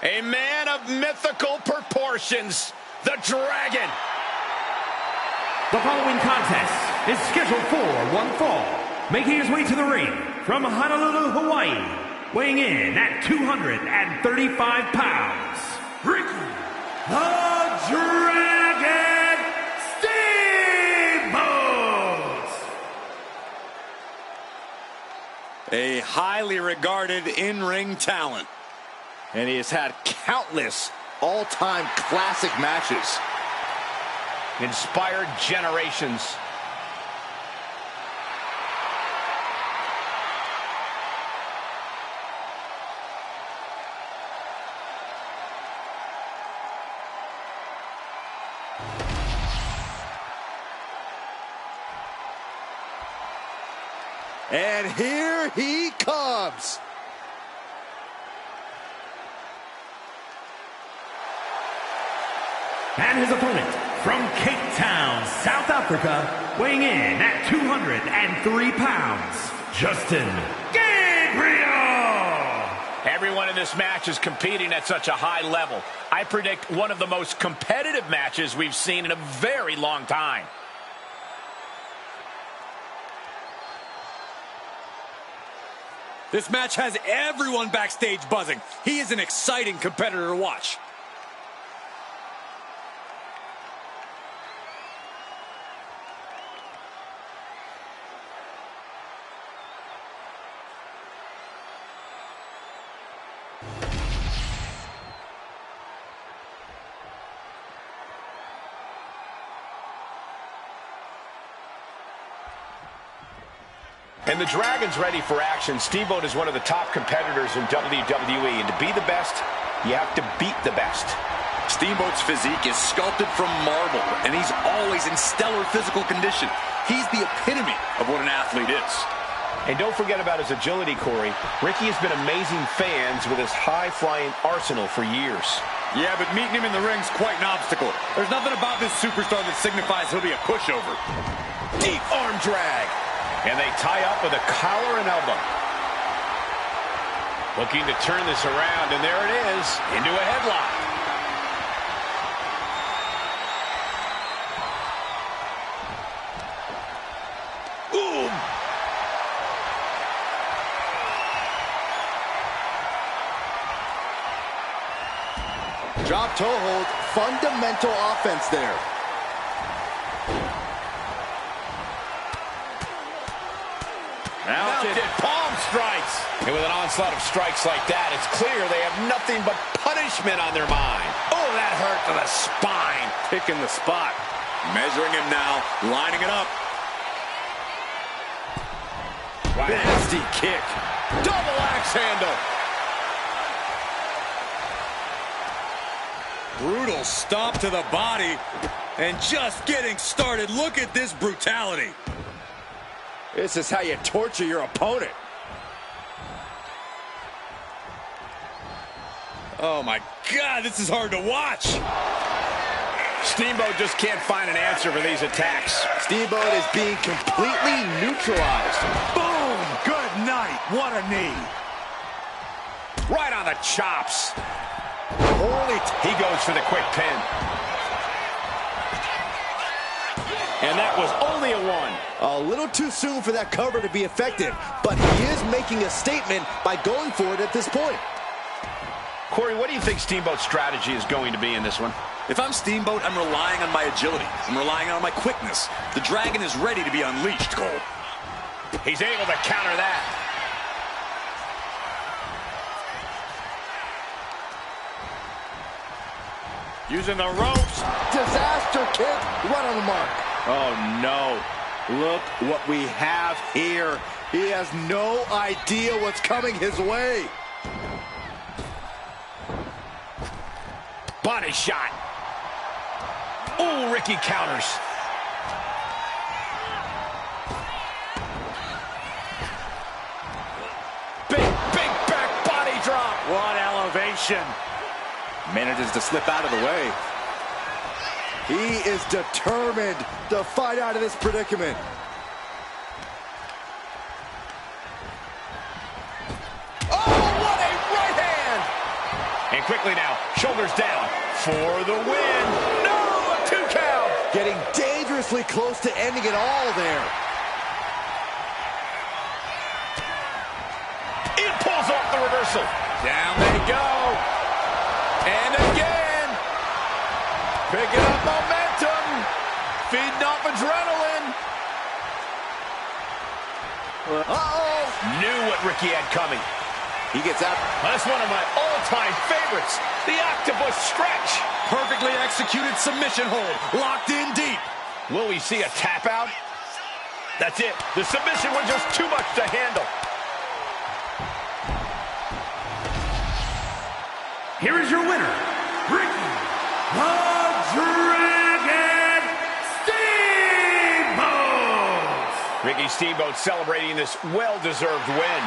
A man of mythical proportions, the Dragon. The following contest is scheduled for one fall. Making his way to the ring from Honolulu, Hawaii, weighing in at 235 pounds, Ricky the Dragon Steamboat! A highly regarded in-ring talent. And he has had countless all-time classic matches. Inspired generations. And here he comes. And his opponent from Cape Town, South Africa, weighing in at 203 pounds, Justin Gabriel! Everyone in this match is competing at such a high level. I predict one of the most competitive matches we've seen in a very long time. This match has everyone backstage buzzing. He is an exciting competitor to watch. And the Dragon's ready for action. Steamboat is one of the top competitors in WWE, and to be the best, you have to beat the best. Steamboat's physique is sculpted from marble, and he's always in stellar physical condition. He's the epitome of what an athlete is. And don't forget about his agility, Corey. Ricky has been amazing fans with his high-flying arsenal for years. Yeah, but meeting him in the ring's quite an obstacle. There's nothing about this superstar that signifies he'll be a pushover. Deep arm drag. And they tie up with a collar and elbow. Looking to turn this around, and there it is, into a headlock. Boom! Drop toe hold, fundamental offense there. Mounted palm strikes. And with an onslaught of strikes like that, it's clear they have nothing but punishment on their mind. Oh, that hurt to the spine. Picking the spot. Measuring him now, lining it up. Wow. Nasty kick. Double axe handle. Brutal stomp to the body. And just getting started. Look at this brutality. This is how you torture your opponent. Oh my God, this is hard to watch. Steamboat just can't find an answer for these attacks. Steamboat is being completely neutralized. Boom! Good night. What a knee. Right on the chops. He goes for the quick pin. And that was only a one. A little too soon for that cover to be effective, but he is making a statement by going for it at this point. Corey, what do you think Steamboat's strategy is going to be in this one? If I'm Steamboat, I'm relying on my agility. I'm relying on my quickness. The Dragon is ready to be unleashed, Cole. He's able to counter that. Using the ropes. Disaster kick, right on the mark. Oh, no. Look what we have here. He has no idea what's coming his way. Body shot. Oh, Ricky counters. Big back body drop. What elevation. Manages to slip out of the way. He is determined to fight out of this predicament. Oh, what a right hand! And quickly now, shoulders down for the win. No, a 2 count. Getting dangerously close to ending it all there. It pulls off the reversal. Down they go. And again. Picking up momentum. Feeding off adrenaline. Uh-oh. Knew what Ricky had coming. He gets out. That's one of my all-time favorites. The octopus stretch. Perfectly executed submission hold. Locked in deep. Will we see a tap out? That's it. The submission was just too much to handle. Here is your winner, Ricky the Dragon Steamboat! Ricky Steamboat celebrating this well-deserved win.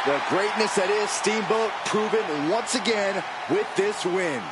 The greatness that is Steamboat proven once again with this win.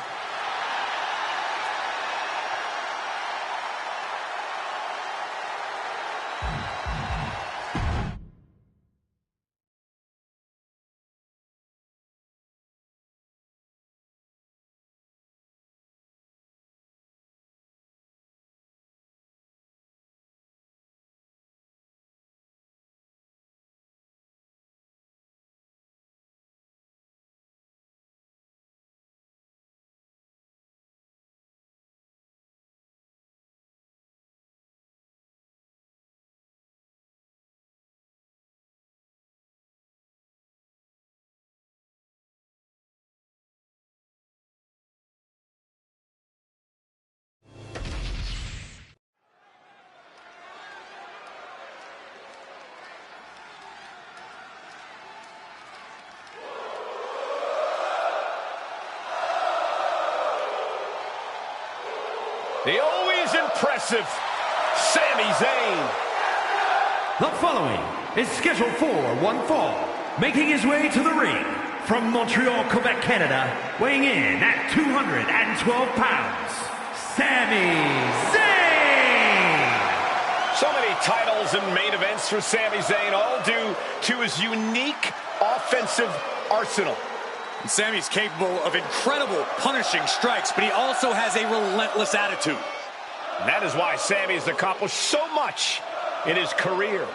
The always impressive Sami Zayn. The following is scheduled for one fall, making his way to the ring from Montreal, Quebec, Canada, weighing in at 212 pounds, Sami Zayn! So many titles and main events for Sami Zayn, all due to his unique offensive arsenal. And Sami's capable of incredible punishing strikes, but he also has a relentless attitude. And that is why Sami has accomplished so much in his career.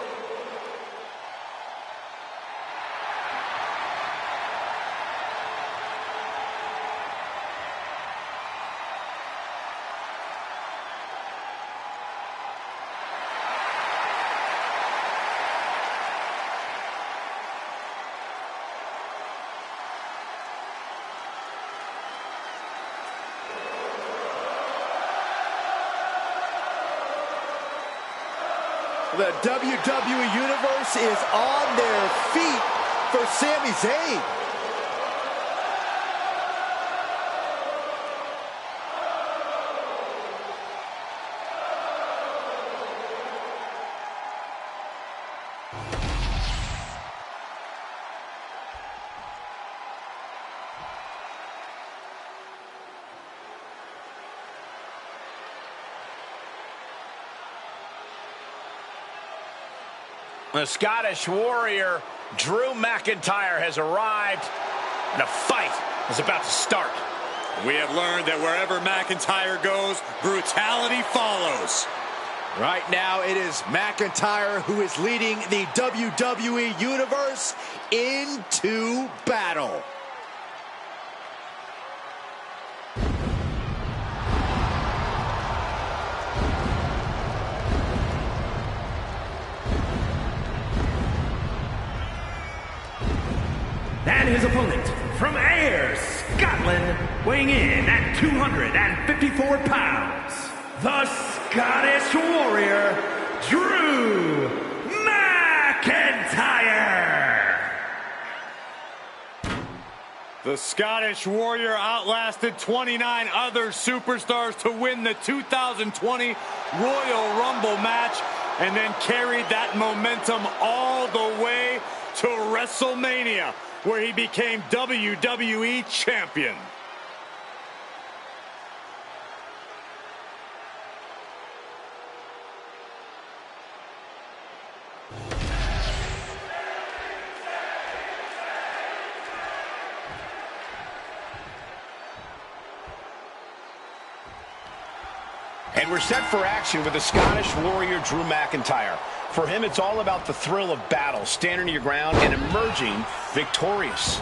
The WWE Universe is on their feet for Sami Zayn. The Scottish Warrior, Drew McIntyre, has arrived, and a fight is about to start. We have learned that wherever McIntyre goes, brutality follows. Right now, it is McIntyre who is leading the WWE Universe into battle. And his opponent from Ayr, Scotland, weighing in at 254 pounds, the Scottish Warrior, Drew McIntyre. The Scottish Warrior outlasted 29 other superstars to win the 2020 Royal Rumble match and then carried that momentum all the way to WrestleMania, where he became WWE Champion. And we're set for action with the Scottish Warrior, Drew McIntyre. For him, it's all about the thrill of battle, standing your ground and emerging victorious.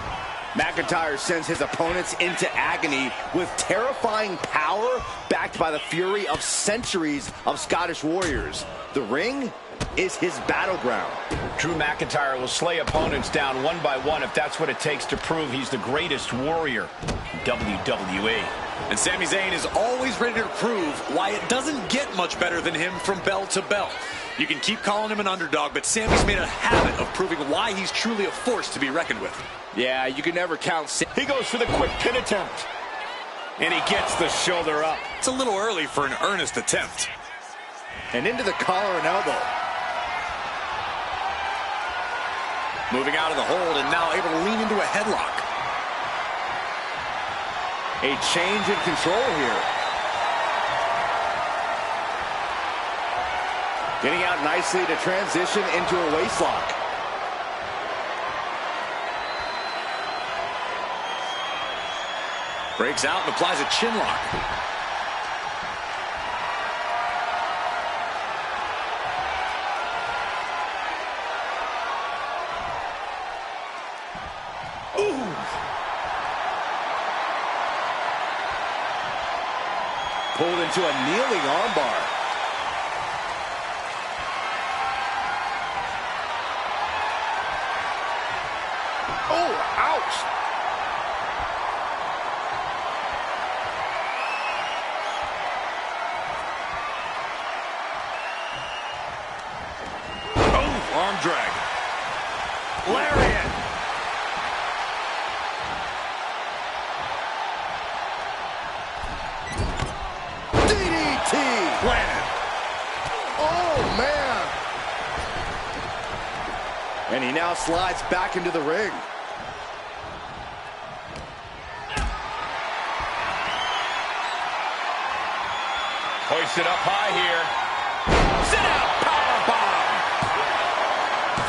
McIntyre sends his opponents into agony with terrifying power backed by the fury of centuries of Scottish warriors. The ring is his battleground. Drew McIntyre will slay opponents down one by one if that's what it takes to prove he's the greatest warrior in WWE. And Sami Zayn is always ready to prove why it doesn't get much better than him from bell to bell. You can keep calling him an underdog, but Sami's made a habit of proving why he's truly a force to be reckoned with. Yeah, you can never count Sami. He goes for the quick pin attempt. And he gets the shoulder up. It's a little early for an earnest attempt. And into the collar and elbow. Moving out of the hold and now able to lean into a headlock. A change in control here. Getting out nicely to transition into a waistlock. Breaks out and applies a chin lock. Pulled into a kneeling armbar. Oh, ouch! Oh, arm drag. Lariat. Planted. Oh, man. And he now slides back into the ring. Hoisted up high here. Sit out, powerbomb.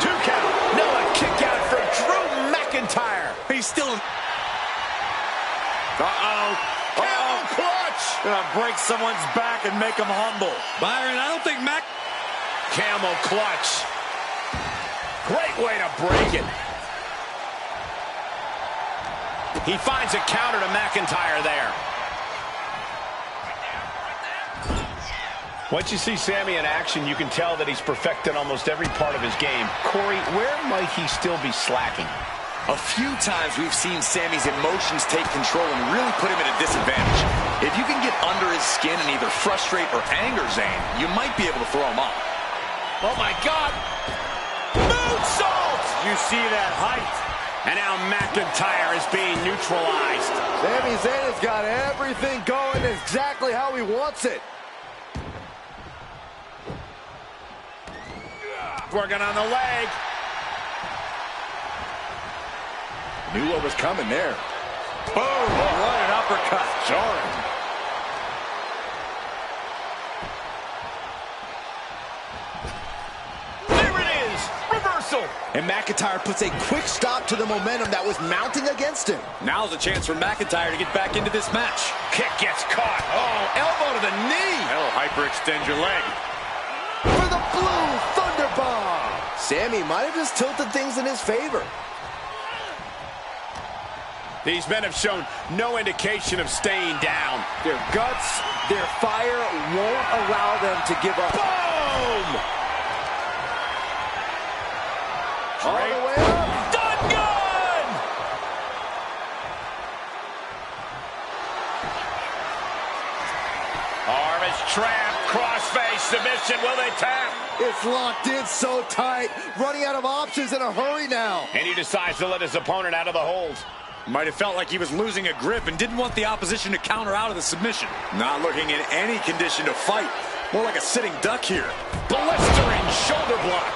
2 count. No, a kick out for Drew McIntyre. He's still in. Camel clutch. Gonna break someone's back and make him humble. Byron, I don't think Camel clutch. Great way to break it. He finds a counter to McIntyre there. Once you see Sami in action, you can tell that he's perfected almost every part of his game. Corey, where might he still be slacking? A few times we've seen Sami's emotions take control and really put him at a disadvantage. If you can get under his skin and either frustrate or anger Zayn, you might be able to throw him off. Oh, my God. Moonsault! You see that height. And now McIntyre is being neutralized. Sami Zayn has got everything going exactly how he wants it. Working on the leg. Knew what was coming there. Boom! What an uppercut. Jarring. There it is! Reversal! And McIntyre puts a quick stop to the momentum that was mounting against him. Now's a chance for McIntyre to get back into this match. Kick gets caught. Oh, elbow to the knee. That'll hyperextend your leg. For the blue thunder bomb. Sami might have just tilted things in his favor. These men have shown no indication of staying down. Their guts, their fire won't allow them to give up. Boom! All the way up. Done gun! Arm is trapped. Crossface submission. Will they tap? It's locked in so tight. Running out of options in a hurry now. And he decides to let his opponent out of the hold. Might have felt like he was losing a grip and didn't want the opposition to counter out of the submission. Not looking in any condition to fight. More like a sitting duck here. Blistering shoulder block.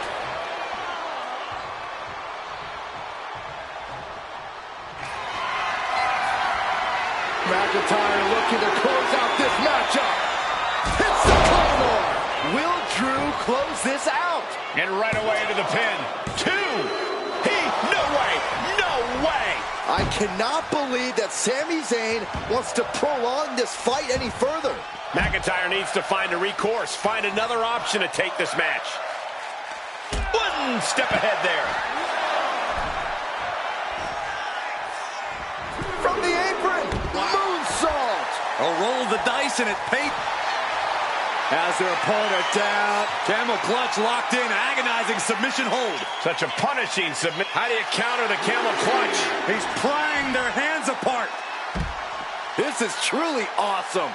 McIntyre looking to close out this matchup. Hits the Claymore. Will Drew close this out? And right away into the pin. 2. No way. No way. I cannot believe that Sami Zayn wants to prolong this fight any further. McIntyre needs to find a recourse, find another option to take this match. One step ahead there. From the apron, moonsault. A roll of the dice and it paid. Has their opponent down. Camel clutch locked in, agonizing submission hold. Such a punishing submit. How do you counter the camel clutch? He's prying their hands apart. This is truly awesome.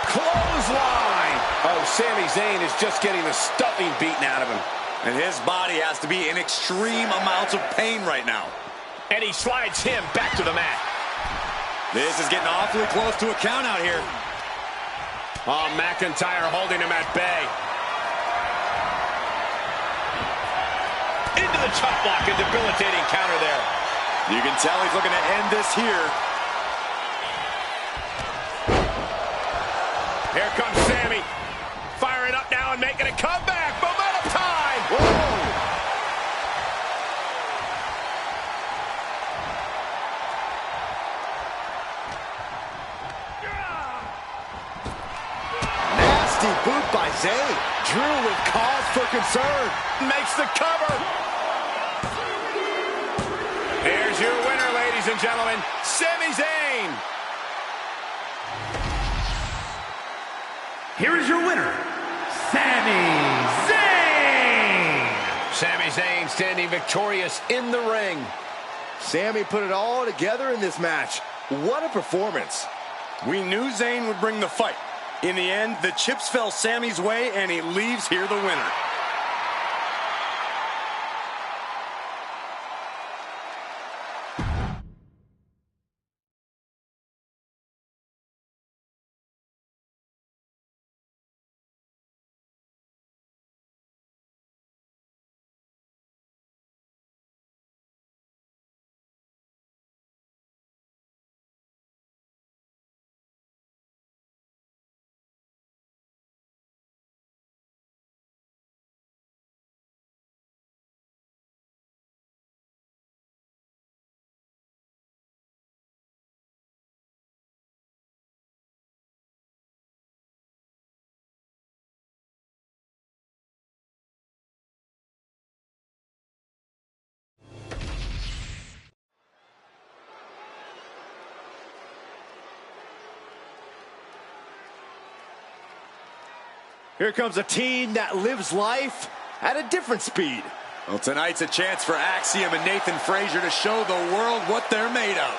Clothesline. Oh, Sami Zayn is just getting the stuffing beaten out of him. And his body has to be in extreme amounts of pain right now. And he slides him back to the mat. This is getting awfully close to a count out here. Oh, McIntyre holding him at bay. Into the chop block, a debilitating counter there. You can tell he's looking to end this here. Here comes Sami. Firing up now and making a comeback. Momentum time. Whoa. Nasty boot by Zayn. Drew with cause for concern. Makes the cover. Here's your winner, ladies and gentlemen, Sami Zayn. Here is your winner, Sami Zayn! Sami Zayn standing victorious in the ring. Sami put it all together in this match. What a performance. We knew Zayn would bring the fight. In the end, the chips fell Sami's way, and he leaves here the winner. Here comes a team that lives life at a different speed. Well, tonight's a chance for Axiom and Nathan Frazier to show the world what they're made of.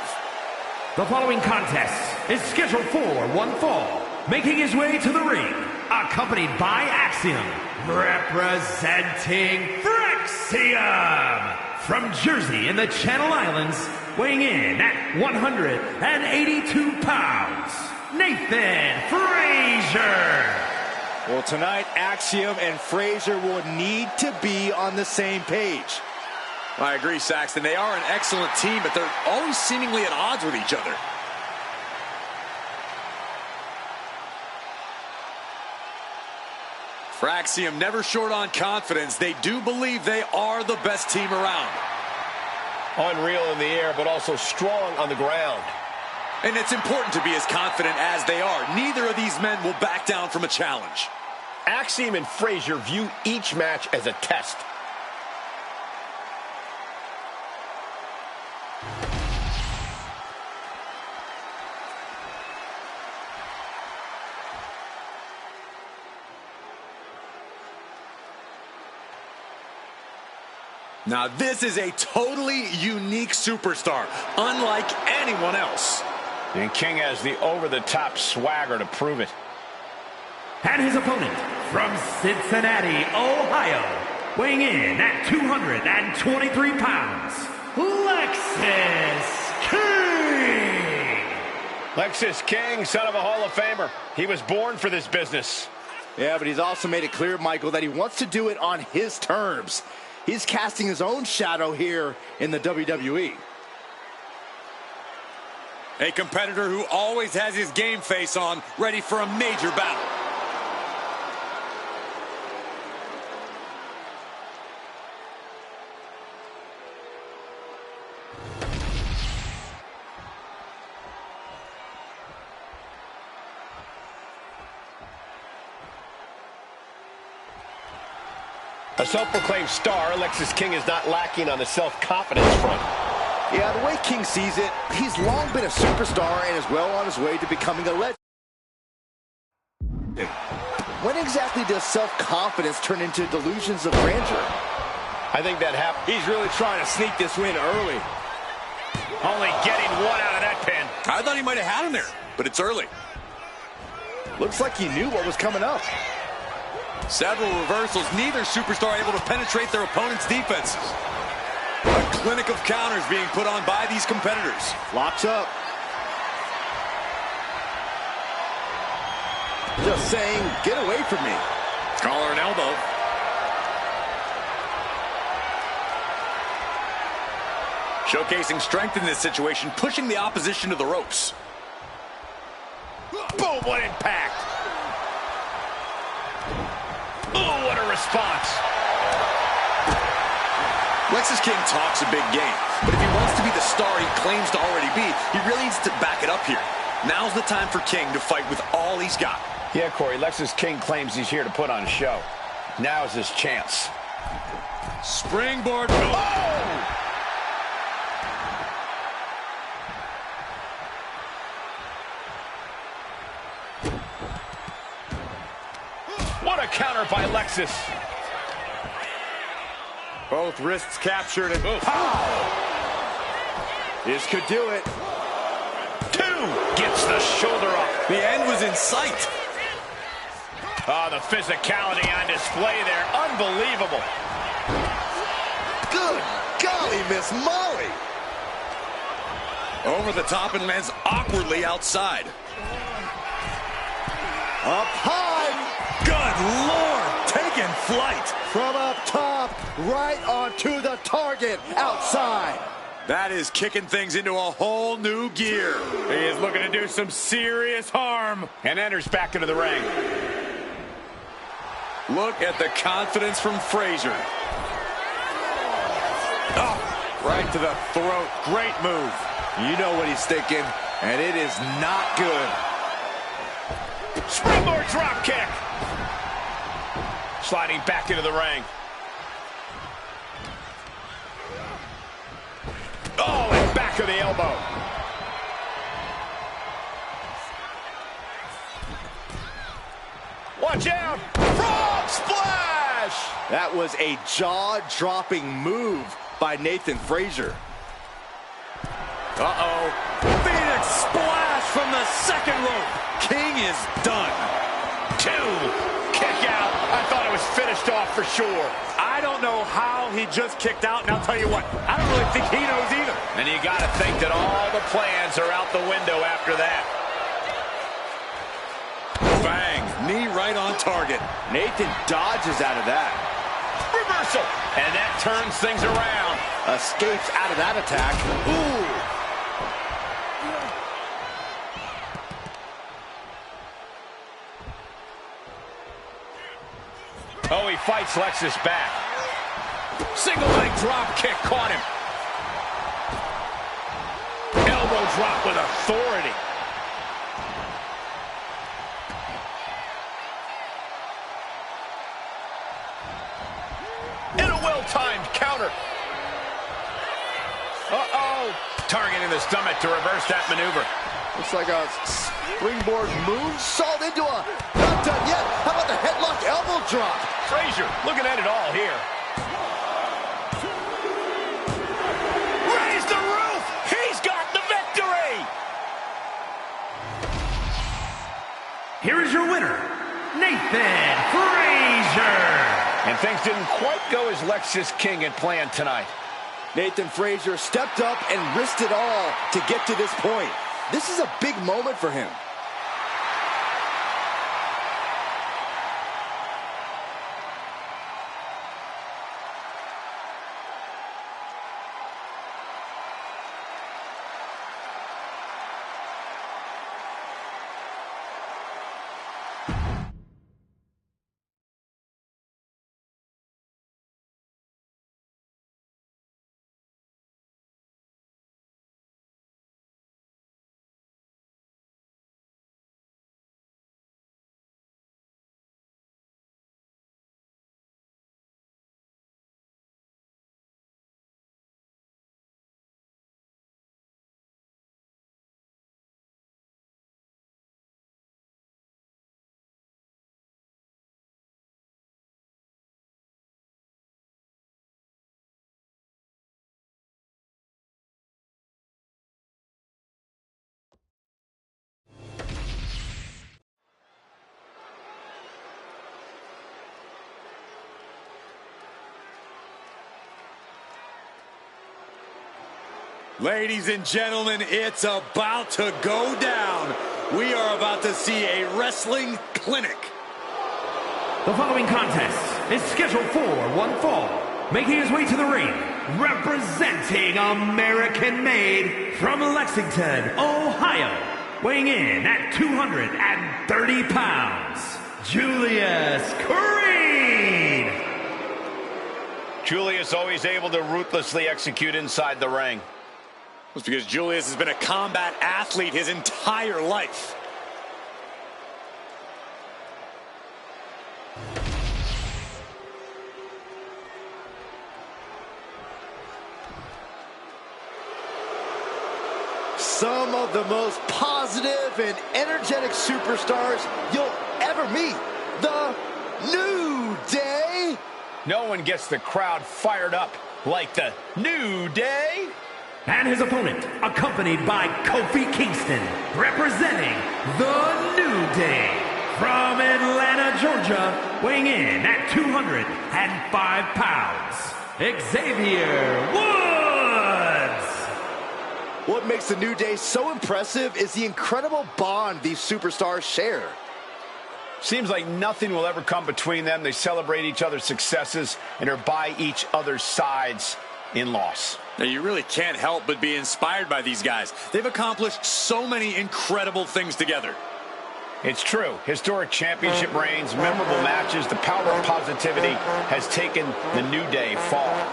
The following contest is scheduled for one fall. Making his way to the ring, accompanied by Axiom, representing Fraxiom. From Jersey in the Channel Islands, weighing in at 182 pounds, Nathan Frazier. Well, tonight, Axiom and Frazier will need to be on the same page. I agree, Saxton. They are an excellent team, but they're always seemingly at odds with each other. Fraxiom never short on confidence. They do believe they are the best team around. Unreal in the air, but also strong on the ground. And it's important to be as confident as they are. Neither of these men will back down from a challenge. Axiom and Frazier view each match as a test. Now this is a totally unique superstar, unlike anyone else. And King has the over-the-top swagger to prove it. And his opponent from Cincinnati, Ohio, weighing in at 223 pounds, Lexis King. Lexis King, son of a Hall of Famer. He was born for this business. Yeah, but he's also made it clear, Michael, that he wants to do it on his terms. He's casting his own shadow here in the WWE. A competitor who always has his game face on, ready for a major battle. A self-proclaimed star, Alexis King is not lacking on the self-confidence front. Yeah, the way King sees it, he's long been a superstar and is well on his way to becoming a legend. When exactly does self-confidence turn into delusions of grandeur? I think that happened. He's really trying to sneak this win early. Only getting one out of that pin. I thought he might have had him there, but it's early. Looks like he knew what was coming up. Several reversals, neither superstar able to penetrate their opponent's defenses. A clinic of counters being put on by these competitors. Locks up. Just saying, get away from me. Collar and elbow. Showcasing strength in this situation, pushing the opposition to the ropes. Boom, what impact. Oh, what a response. Alexis King talks a big game, but if he wants to be the star he claims to already be, he really needs to back it up here. Now's the time for King to fight with all he's got. Yeah, Corey, Alexis King claims he's here to put on a show. Now's his chance. Springboard. Oh! What a counter by Alexis. Both wrists captured and this could do it. Two gets the shoulder up. The end was in sight. Oh, the physicality on display there. Unbelievable. Good golly, Miss Molly. Over the top and lands awkwardly outside. Up high. Good Lord, taking flight. From up top, right onto the target, outside. That is kicking things into a whole new gear. He is looking to do some serious harm. And enters back into the ring. Look at the confidence from Frazier. Oh, right to the throat. Great move. You know what he's thinking, and it is not good. Springboard drop kick. Sliding back into the ring. Oh, and back of the elbow. Watch out. Frog splash. That was a jaw-dropping move by Nathan Frazier. Uh-oh. Phoenix splash from the second rope. King is done. Two. Kick out. I thought it was finished off for sure. I don't know how he just kicked out, and I'll tell you what, I don't really think he knows either. And you got to think that all the plans are out the window after that. Bang. Knee right on target. Nathan dodges out of that. Reversal. And that turns things around. Escapes out of that attack. Ooh. Oh, he fights Lexus back. Single leg drop kick caught him. Elbow drop with authority. And a well-timed counter. Uh-oh. Targeting the stomach to reverse that maneuver. Looks like a springboard moonsault into a... Not done yet. How about the headlock elbow drop? Frazier looking at it all here. Raise the roof. He's got the victory. Here is your winner, Nathan Frazier. And things didn't quite go as Lexis King had planned tonight. Nathan Frazier stepped up and risked it all to get to this point. This is a big moment for him. Ladies and gentlemen, it's about to go down. We are about to see a wrestling clinic. The following contest is scheduled for one fall. Making his way to the ring, representing American-made from Lexington, Ohio. Weighing in at 230 pounds, Julius Creed. Julius always able to ruthlessly execute inside the ring. It's because Julius has been a combat athlete his entire life. Some of the most positive and energetic superstars you'll ever meet. The New Day. No one gets the crowd fired up like the New Day. And his opponent, accompanied by Kofi Kingston, representing the New Day. From Atlanta, Georgia, weighing in at 205 pounds, Xavier Woods. What makes the New Day so impressive is the incredible bond these superstars share. Seems like nothing will ever come between them. They celebrate each other's successes and are by each other's sides in loss. Now, you really can't help but be inspired by these guys. They've accomplished so many incredible things together. It's true. Historic championship reigns, memorable matches, the power of positivity has taken the New Day far.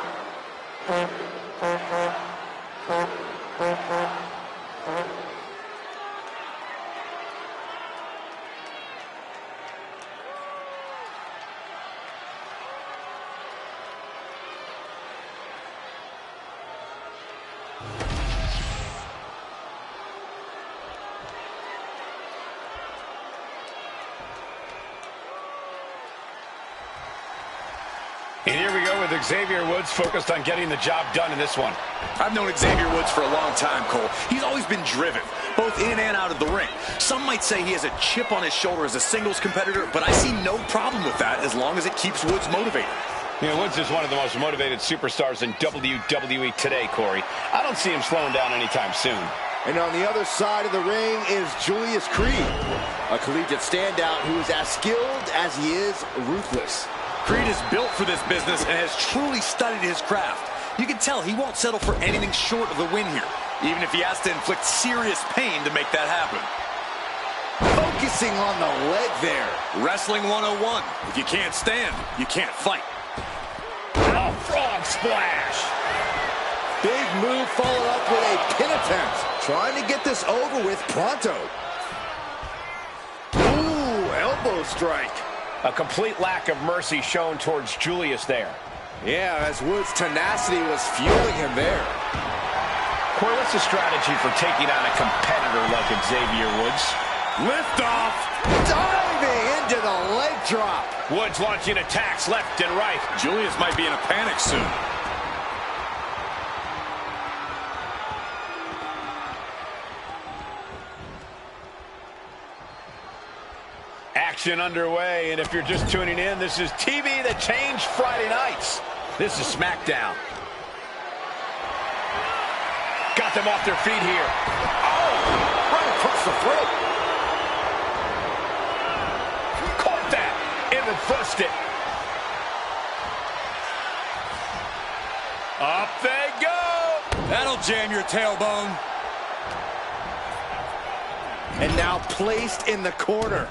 And here we go with Xavier Woods focused on getting the job done in this one. I've known Xavier Woods for a long time, Cole. He's always been driven, both in and out of the ring. Some might say he has a chip on his shoulder as a singles competitor, but I see no problem with that as long as it keeps Woods motivated. You know, Woods is one of the most motivated superstars in WWE today, Corey. I don't see him slowing down anytime soon. And on the other side of the ring is Julius Creed, a collegiate standout who is as skilled as he is ruthless. Creed is built for this business and has truly studied his craft. You can tell he won't settle for anything short of the win here, even if he has to inflict serious pain to make that happen. Focusing on the leg there. Wrestling 101. If you can't stand, you can't fight. A frog splash. Big move followed up with a pin attempt. Trying to get this over with pronto. Ooh, elbow strike. A complete lack of mercy shown towards Julius there. Yeah, as Woods' tenacity was fueling him there. Corey, what's the strategy for taking on a competitor like Xavier Woods? Lift off. Diving into the leg drop. Woods launching attacks left and right. Julius might be in a panic soon. Action underway, and if you're just tuning in, this is TV that changed Friday nights. This is SmackDown. Got them off their feet here. Oh, right across the throat. Caught that and reversed it. Up they go. That'll jam your tailbone. And now placed in the corner.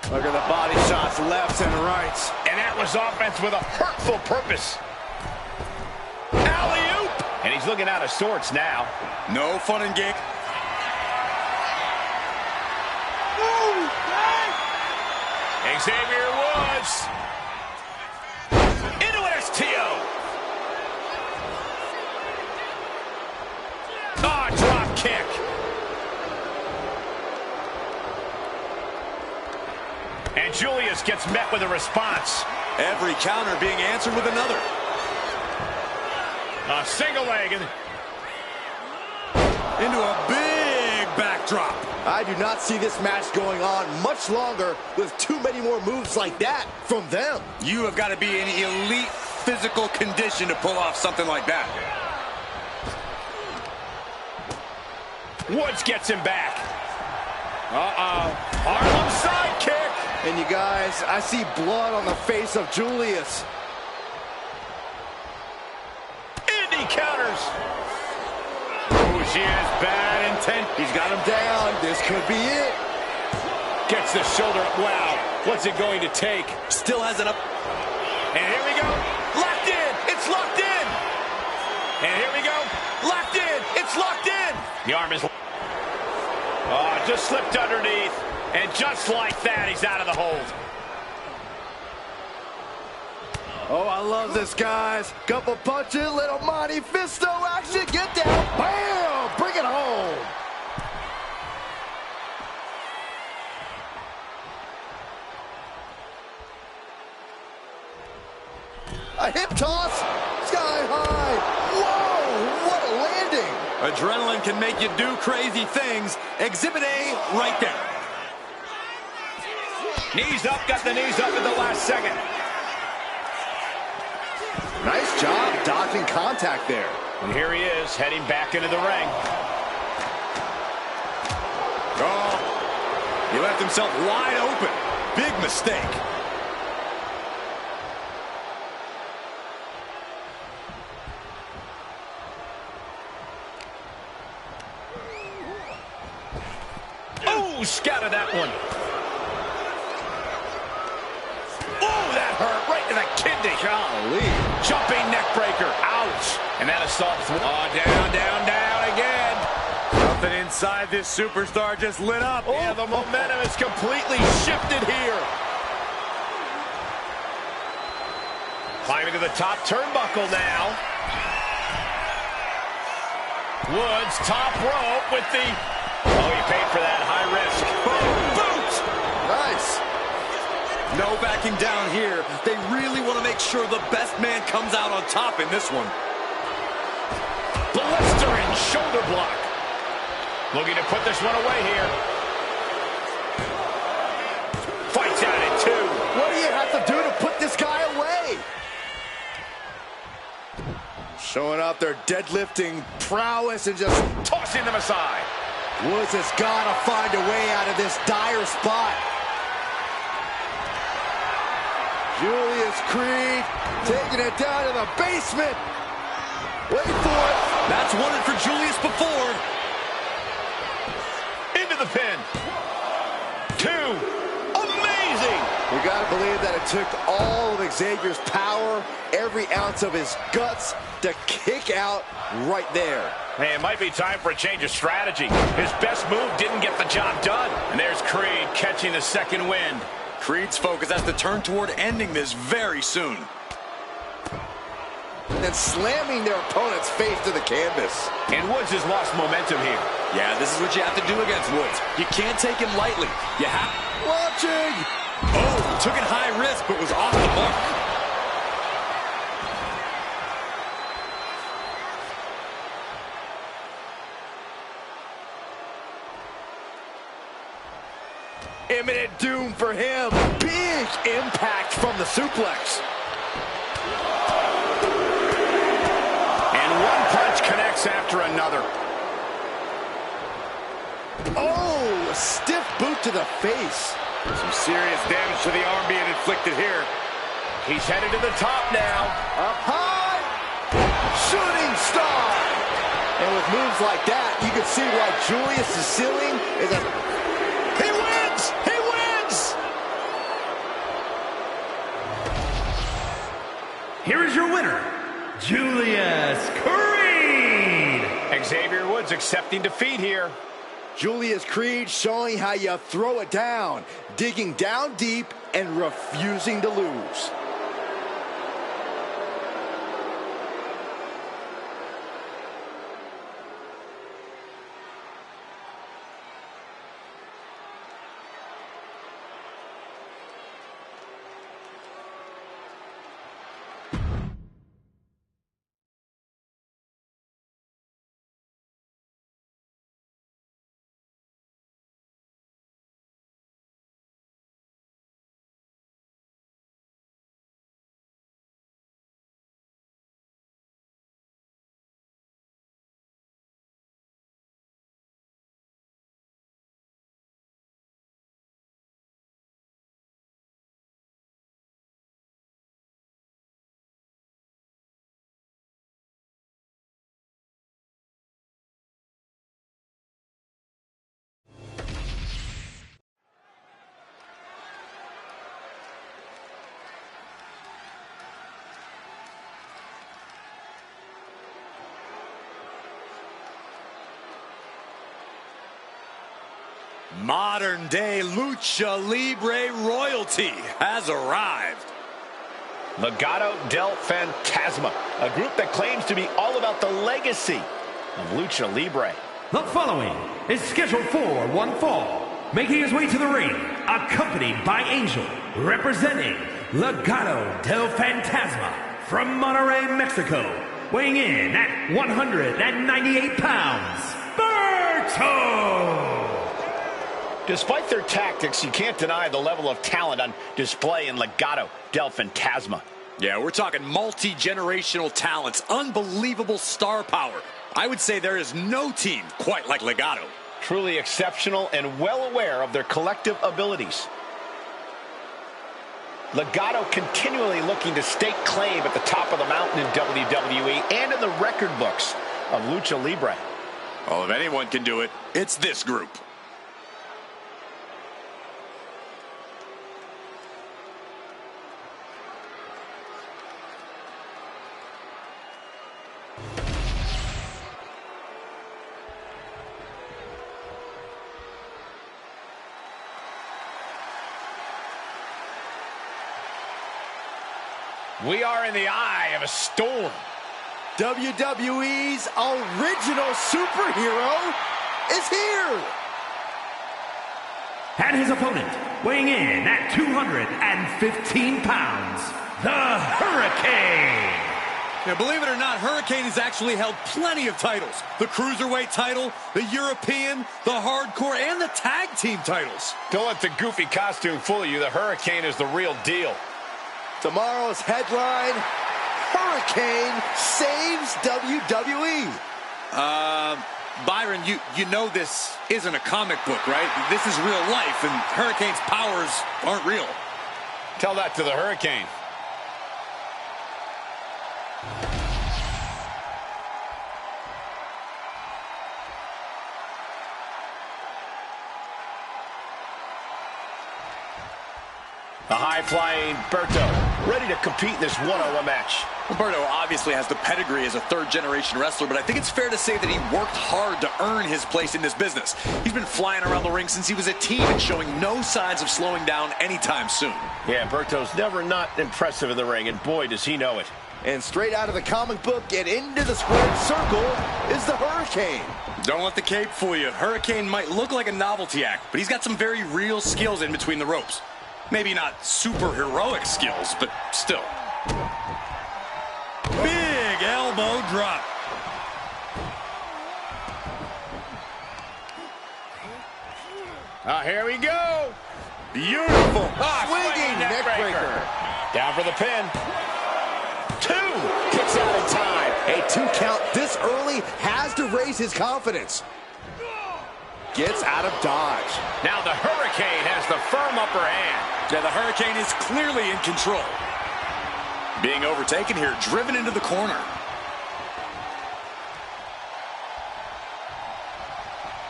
Look at the body shots left and right. And that was offense with a hurtful purpose. Alley-oop! And he's looking out of sorts now. No fun and game. Xavier Woods. Into an STO. Oh, drop kick. And Julius gets met with a response. Every counter being answered with another. A single leg. Into a big backdrop. I do not see this match going on much longer with too many more moves like that from them. You have got to be in elite physical condition to pull off something like that. Woods gets him back. Harlem sidekick. And you guys, I see blood on the face of Julius. And he counters. Oh, she has bad intent. He's got him down. This could be it. Gets the shoulder. Wow. What's it going to take? Still has it up. And here we go. Locked in. It's locked in. And here we go. Locked in. It's locked in. The arm is... Oh, just slipped underneath. And just like that, he's out of the hold. Oh, I love this, guys. Couple punches, little Monty Fisto action. Get down. Bam! Bring it home. A hip toss. Sky high. Whoa, what a landing. Adrenaline can make you do crazy things. Exhibit A right there. Knees up, got the knees up at the last second. Nice job dodging contact there. And here he is, heading back into the ring. Oh, he left himself wide open. Big mistake. Oh, scattered that one. Oh, that hurt right in the kidney. Golly. Jumping neck breaker. Ouch. And that assault. Oh, down, down, down again. Something inside this superstar just lit up. Oh, yeah, the momentum is completely shifted here. Climbing to the top turnbuckle now. Woods, top rope with the... Oh, he paid for that. High risk. Boom, boot. Nice. No backing down here. They really want to make sure the best man comes out on top in this one. Blistering shoulder block. Looking to put this one away here. Fights out at two. What do you have to do to put this guy away? Showing up their deadlifting prowess and just Tossing them aside. Woods has got to find a way out of this dire spot. Julius Creed taking it down to the basement. Wait for it. That's won it for Julius before. Into the pin. Two. Amazing. We got to believe that it took all of Xavier's power, every ounce of his guts to kick out right there. Hey, it might be time for a change of strategy. His best move didn't get the job done. And there's Creed catching the second wind. Creed's focus has to turn toward ending this very soon. And then slamming their opponent's face to the canvas. And Woods has lost momentum here. Yeah, this is what you have to do against Woods. You can't take him lightly. You have... Watching. Oh, took it high risk, but was off the mark. Imminent doom for him. Big impact from the suplex. And one punch connects after another. Oh, a stiff boot to the face. Some serious damage to the arm being inflicted here. He's headed to the top now. Up high. Shooting star. And with moves like that, you can see why Julius' ceiling is a... He wins! He wins! Here is your winner, Julius Creed. Xavier Woods accepting defeat here. Julius Creed showing how you throw it down, digging down deep and refusing to lose. Modern-day Lucha Libre royalty has arrived. Legado del Fantasma, a group that claims to be all about the legacy of Lucha Libre. The following is scheduled for one fall, making his way to the ring, accompanied by Angel, representing Legado del Fantasma from Monterrey, Mexico, weighing in at 198 pounds, Berto! Despite their tactics, you can't deny the level of talent on display in Legado del Fantasma. Yeah, we're talking multi-generational talents, unbelievable star power. I would say there is no team quite like Legado. Truly exceptional and well aware of their collective abilities. Legado continually looking to stake claim at the top of the mountain in WWE and in the record books of Lucha Libre. Well, if anyone can do it, it's this group. We are in the eye of a storm. WWE's original superhero is here. And his opponent, weighing in at 215 pounds, the Hurricane. Now, believe it or not, Hurricane has actually held plenty of titles. The Cruiserweight title, the European, the Hardcore, and the Tag Team titles. Don't let the goofy costume fool you. The Hurricane is the real deal. Tomorrow's headline, Hurricane saves WWE. Byron, you know this isn't a comic book, right? This is real life, and Hurricane's powers aren't real. Tell that to the Hurricane. The high-flying Berto, ready to compete in this one-on-one match. Berto obviously has the pedigree as a third-generation wrestler, but I think it's fair to say that he worked hard to earn his place in this business. He's been flying around the ring since he was a teen and showing no signs of slowing down anytime soon. Yeah, Berto's never not impressive in the ring, and boy, does he know it. And straight out of the comic book and into the squared circle is the Hurricane. Don't let the cape fool you. Hurricane might look like a novelty act, but he's got some very real skills in between the ropes. Maybe not super heroic skills, but still. Big elbow drop. Here we go. Beautiful. Swinging neck breaker. Down for the pin. 2. Kicks out in time. A 2 count this early has to raise his confidence. Gets out of dodge. Now the Hurricane has the firm upper hand. Yeah, the Hurricane is clearly in control. Being overtaken here, driven into the corner.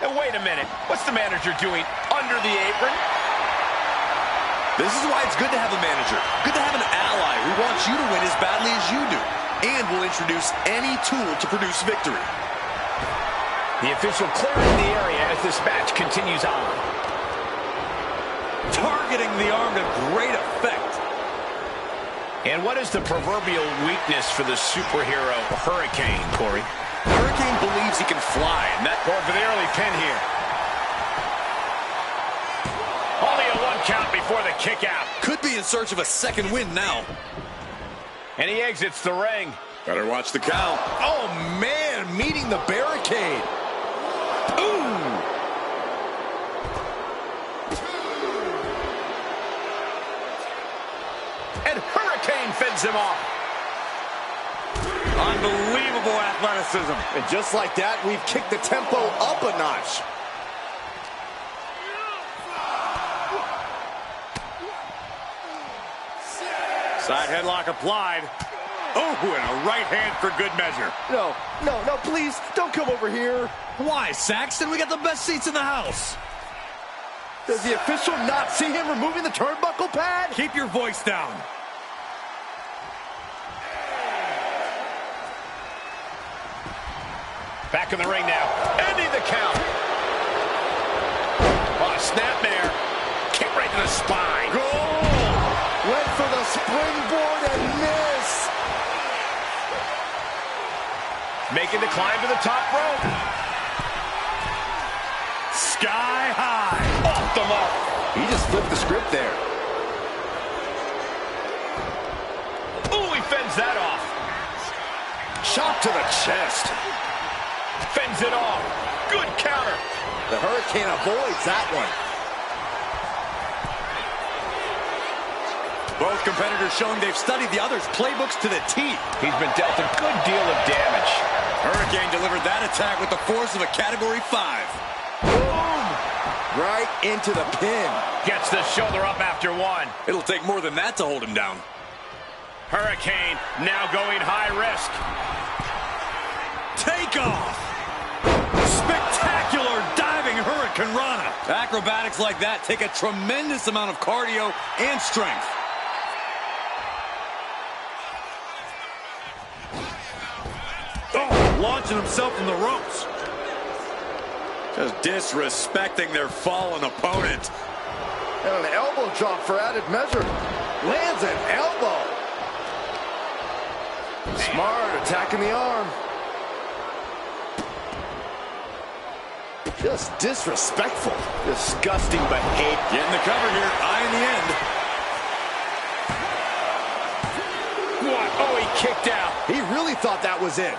And wait a minute, what's the manager doing under the apron? This is why it's good to have a manager. Good to have an ally who wants you to win as badly as you do. And will introduce any tool to produce victory. The official clearing the area as this match continues on. Targeting the arm to great effect. And what is the proverbial weakness for the superhero Hurricane, Corey? Hurricane believes he can fly, and that... Going for the early pin here. Only a 1 count before the kick out. Could be in search of a second win now. And he exits the ring. Better watch the count. Oh, man, meeting the barricade. Ooh. And Hurricane fends him off. Unbelievable athleticism. And just like that, we've kicked the tempo up a notch. Side headlock applied. Oh, and a right hand for good measure. No, please, don't come over here. Why, Saxton? We got the best seats in the house. Does the official not see him removing the turnbuckle pad? Keep your voice down. Back in the ring now. Ending the count. Oh, snapmare. Kick right to the spine. Goal! Went for the springboard and miss. Making the climb to the top rope. Sky high. Off the mark. He just flipped the script there. Ooh, he fends that off. Shot to the chest. Fends it off. Good counter. The Hurricane avoids that one. Both competitors showing they've studied the other's playbooks to the T. He's been dealt a good deal of damage. Hurricane delivered that attack with the force of a Category 5. Boom! Right into the pin. Gets the shoulder up after one. It'll take more than that to hold him down. Hurricane now going high risk. Take off! Spectacular diving Hurricane Rana. Acrobatics like that take a tremendous amount of cardio and strength. Oh, launching himself from the ropes. Just disrespecting their fallen opponent. And an elbow drop for added measure. Lands an elbow. Smart, attacking the arm. Just disrespectful. Disgusting behavior. Getting the cover here, eye in the end. What? Oh, he kicked out. He really thought that was it.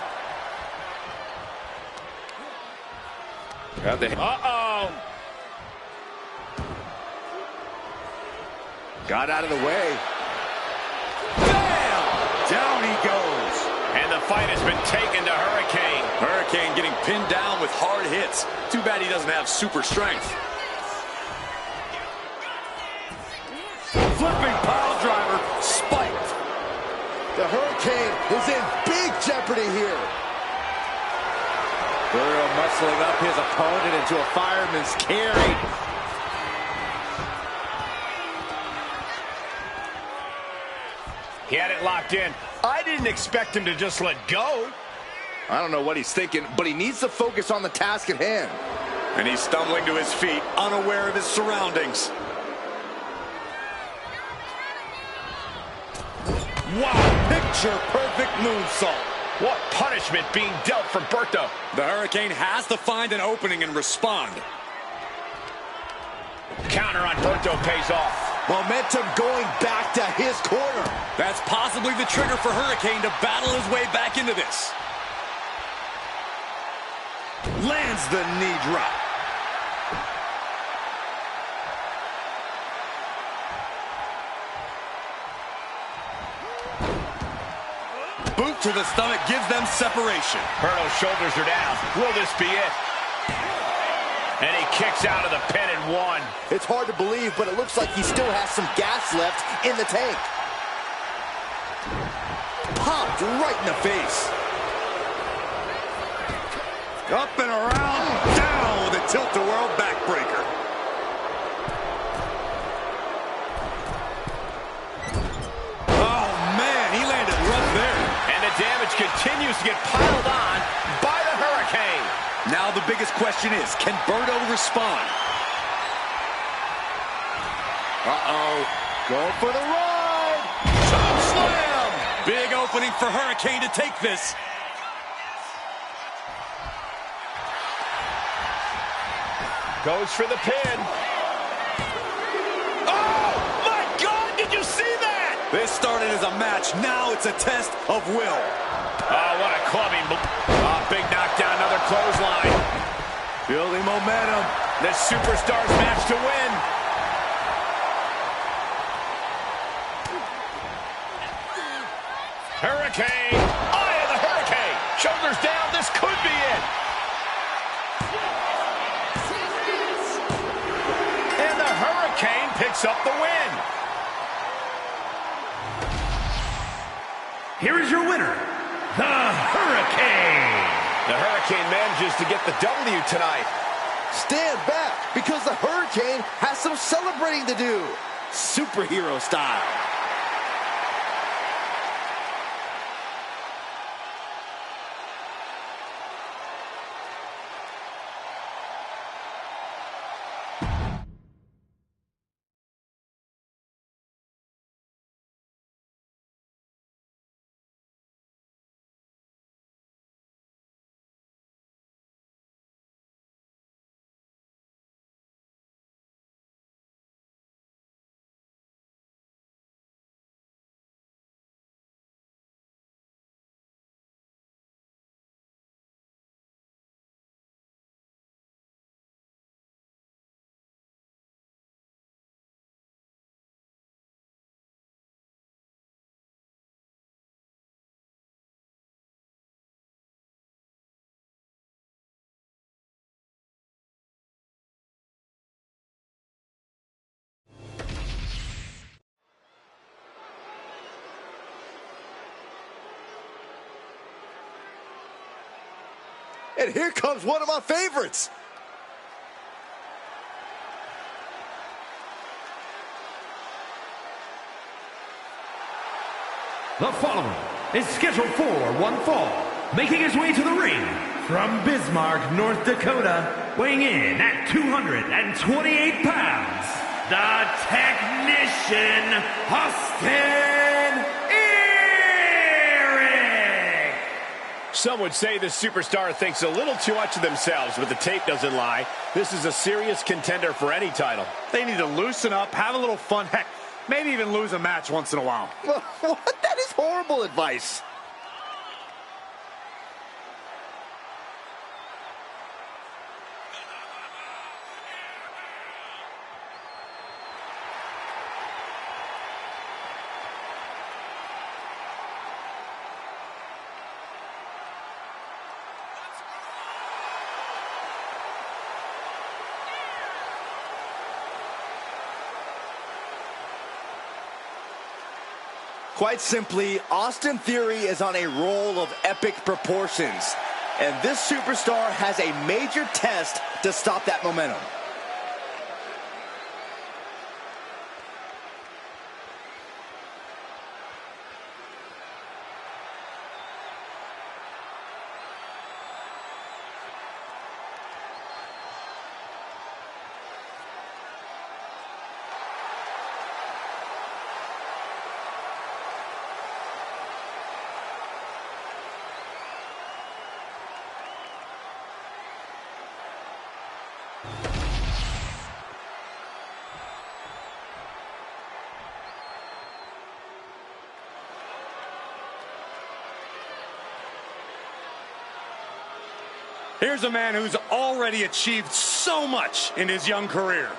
Uh-oh. Got out of the way. Bam! Down he goes. And the fight has been taken to Hurricane. Hurricane getting pinned down with hard hits. Too bad he doesn't have super strength. Flipping pile driver, spiked. The Hurricane is in big jeopardy here. Burrow muscling up his opponent into a fireman's carry. He had it locked in. I didn't expect him to just let go. I don't know what he's thinking, but he needs to focus on the task at hand. And he's stumbling to his feet, unaware of his surroundings. Wow, picture-perfect moonsault. What punishment being dealt for Berto. The Hurricane has to find an opening and respond. Counter on Berto pays off. Momentum going back to his corner. That's possibly the trigger for Hurricane to battle his way back into this. Lands the knee drop. Boot to the stomach gives them separation. Berto's shoulders are down. Will this be it? And he kicks out of the pin and one. It's hard to believe, but it looks like he still has some gas left in the tank. Popped right in the face. Up and around, down with a tilt-a-whirl backbreaker. Oh, man, he landed right there. And the damage continues to get piled on by the Hurricane. Now the biggest question is, can Berto respond? Uh-oh. Going for the ride. Top slam. Big opening for Hurricane to take this. Goes for the pin. Oh, my God, did you see that? This started as a match. Now it's a test of will. Oh, what a clubbing. Oh, big knockdown, another clothesline. Building momentum. The Superstars match to win. Hurricane. Eye of the Hurricane. Shoulders down. This could be it. And the Hurricane picks up the win. Here is your winner, the Hurricane. The Hurricane manages to get the W tonight. Stand back, because the Hurricane has some celebrating to do. Superhero style. And here comes one of my favorites. The following is scheduled for one fall, making his way to the ring from Bismarck, North Dakota, weighing in at 228 pounds, the Technician, Austin Eric. Some would say this superstar thinks a little too much of themselves, but the tape doesn't lie. This is a serious contender for any title. They need to loosen up, have a little fun, heck, maybe even lose a match once in a while. What? That is horrible advice. Quite simply, Austin Theory is on a roll of epic proportions. And this superstar has a major test to stop that momentum. Here's a man who's already achieved so much in his young career.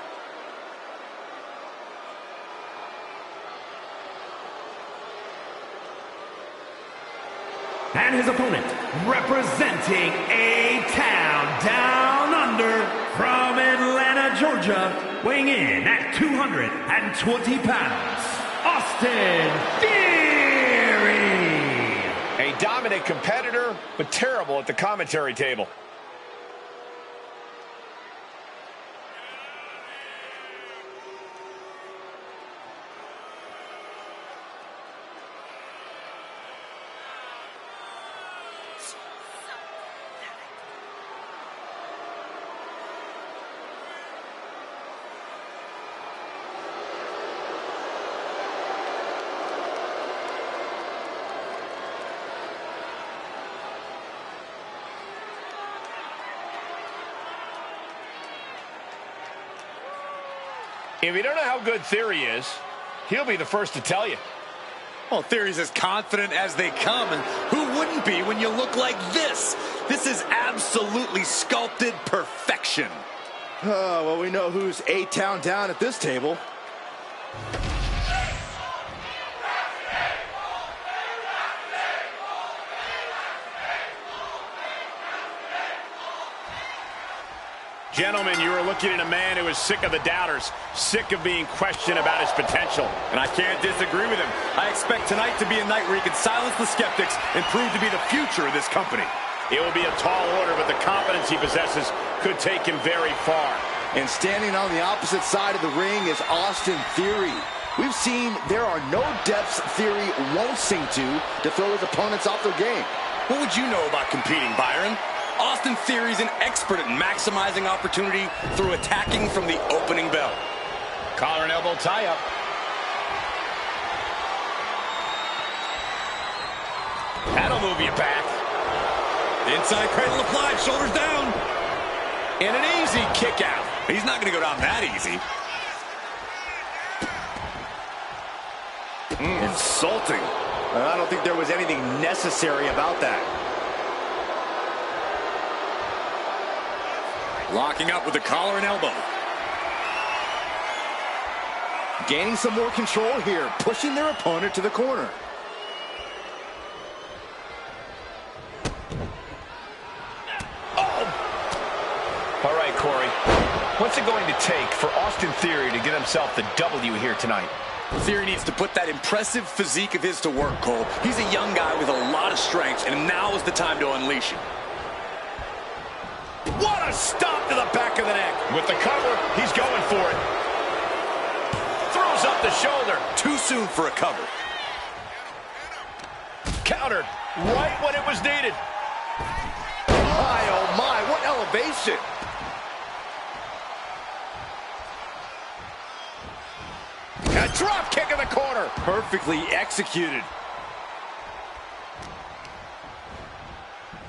And his opponent, representing A-Town Down Under from Atlanta, Georgia, weighing in at 220 pounds, Austin Theory. A dominant competitor, but terrible at the commentary table. If you don't know how good Theory is, he'll be the first to tell you. Well, Theory's as confident as they come, and who wouldn't be when you look like this? This is absolutely sculpted perfection. Well, we know who's A-Town down at this table. Gentlemen, you are looking at a man who is sick of the doubters, sick of being questioned about his potential. And I can't disagree with him. I expect tonight to be a night where he can silence the skeptics and prove to be the future of this company. It will be a tall order, but the confidence he possesses could take him very far. And standing on the opposite side of the ring is Austin Theory. We've seen there are no depths Theory won't sink to throw his opponents off their game. What would you know about competing, Byron? Austin Theory's an expert at maximizing opportunity through attacking from the opening bell. Collar and elbow tie-up. That'll move you back. Inside cradle applied, shoulders down. And an easy kick out. He's not going to go down that easy. Insulting. I don't think there was anything necessary about that. Locking up with the collar and elbow. Gaining some more control here, pushing their opponent to the corner. Oh! All right, Corey. What's it going to take for Austin Theory to get himself the W here tonight? Theory needs to put that impressive physique of his to work, Cole. He's a young guy with a lot of strength, and now is the time to unleash him. What a stop to the back of the neck. With the cover, he's going for it. Throws up the shoulder. Too soon for a cover. Countered right when it was needed. My, oh my, what elevation. A drop kick in the corner. Perfectly executed.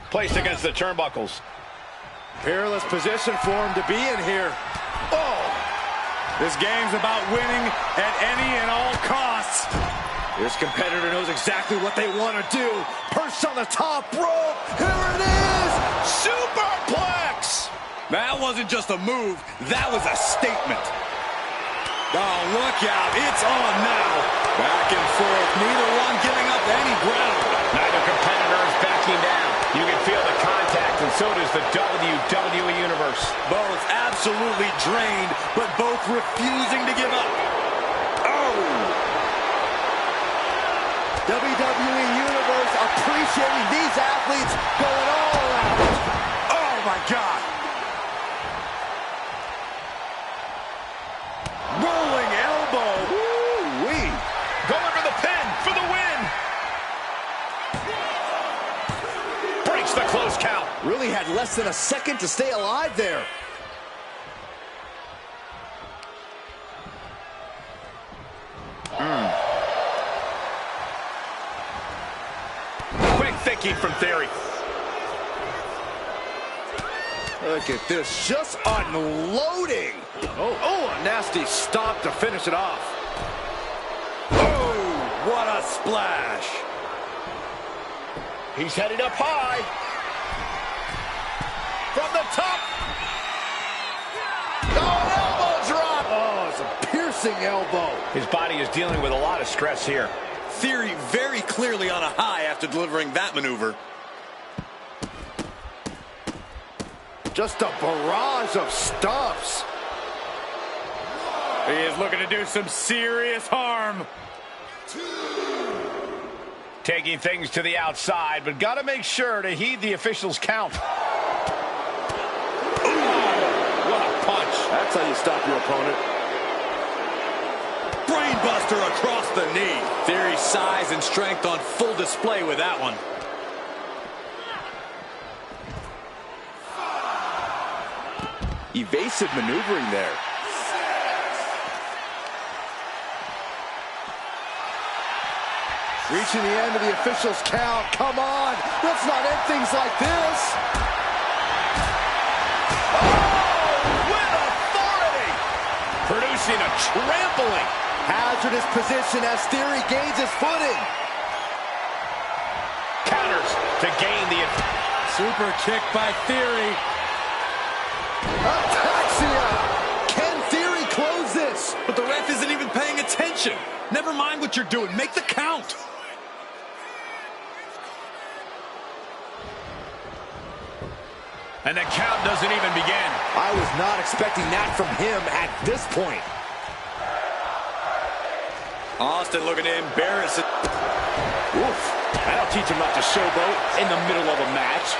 Placed against the turnbuckles. Perilous position for him to be in here. Oh! This game's about winning at any and all costs. This competitor knows exactly what they want to do. Perched on the top rope. Here it is. Superplex. That wasn't just a move. That was a statement. Oh, look out. It's on now. Back and forth. Neither one giving up any ground. Neither competitor is backing down. You can feel the contact, and so does the WWE Universe. Both absolutely drained, but both refusing to give up. Oh! WWE Universe appreciating these athletes going all around. Oh, my God. Rolling elbow. Woo-wee. Going for the pin for the win. Breaks the close count. Really had less than a second to stay alive there. Quick thinking from Theory. Look at this, just unloading. Oh, a nasty stop to finish it off. Oh, what a splash. He's headed up high. From the top. Oh, an elbow drop. Oh, it's a piercing elbow. His body is dealing with a lot of stress here. Theory very clearly on a high after delivering that maneuver. Just a barrage of stomps. He is looking to do some serious harm. Taking things to the outside, but got to make sure to heed the official's count. Ooh, what a punch. That's how you stop your opponent. Brainbuster across the knee. Theory's size and strength on full display with that one. Evasive maneuvering there. Reaching the end of the official's count. Come on, let's not end things like this. Oh, with authority. Producing a trampling. Hazardous position as Theory gains his footing. Counters to gain the... Super kick by Theory. Ataxia! Can Theory close this? But the ref isn't even paying attention. Never mind what you're doing. Make the count. And the count doesn't even begin. I was not expecting that from him at this point. Austin looking to embarrass it. Oof. That'll teach him not to showboat in the middle of a match.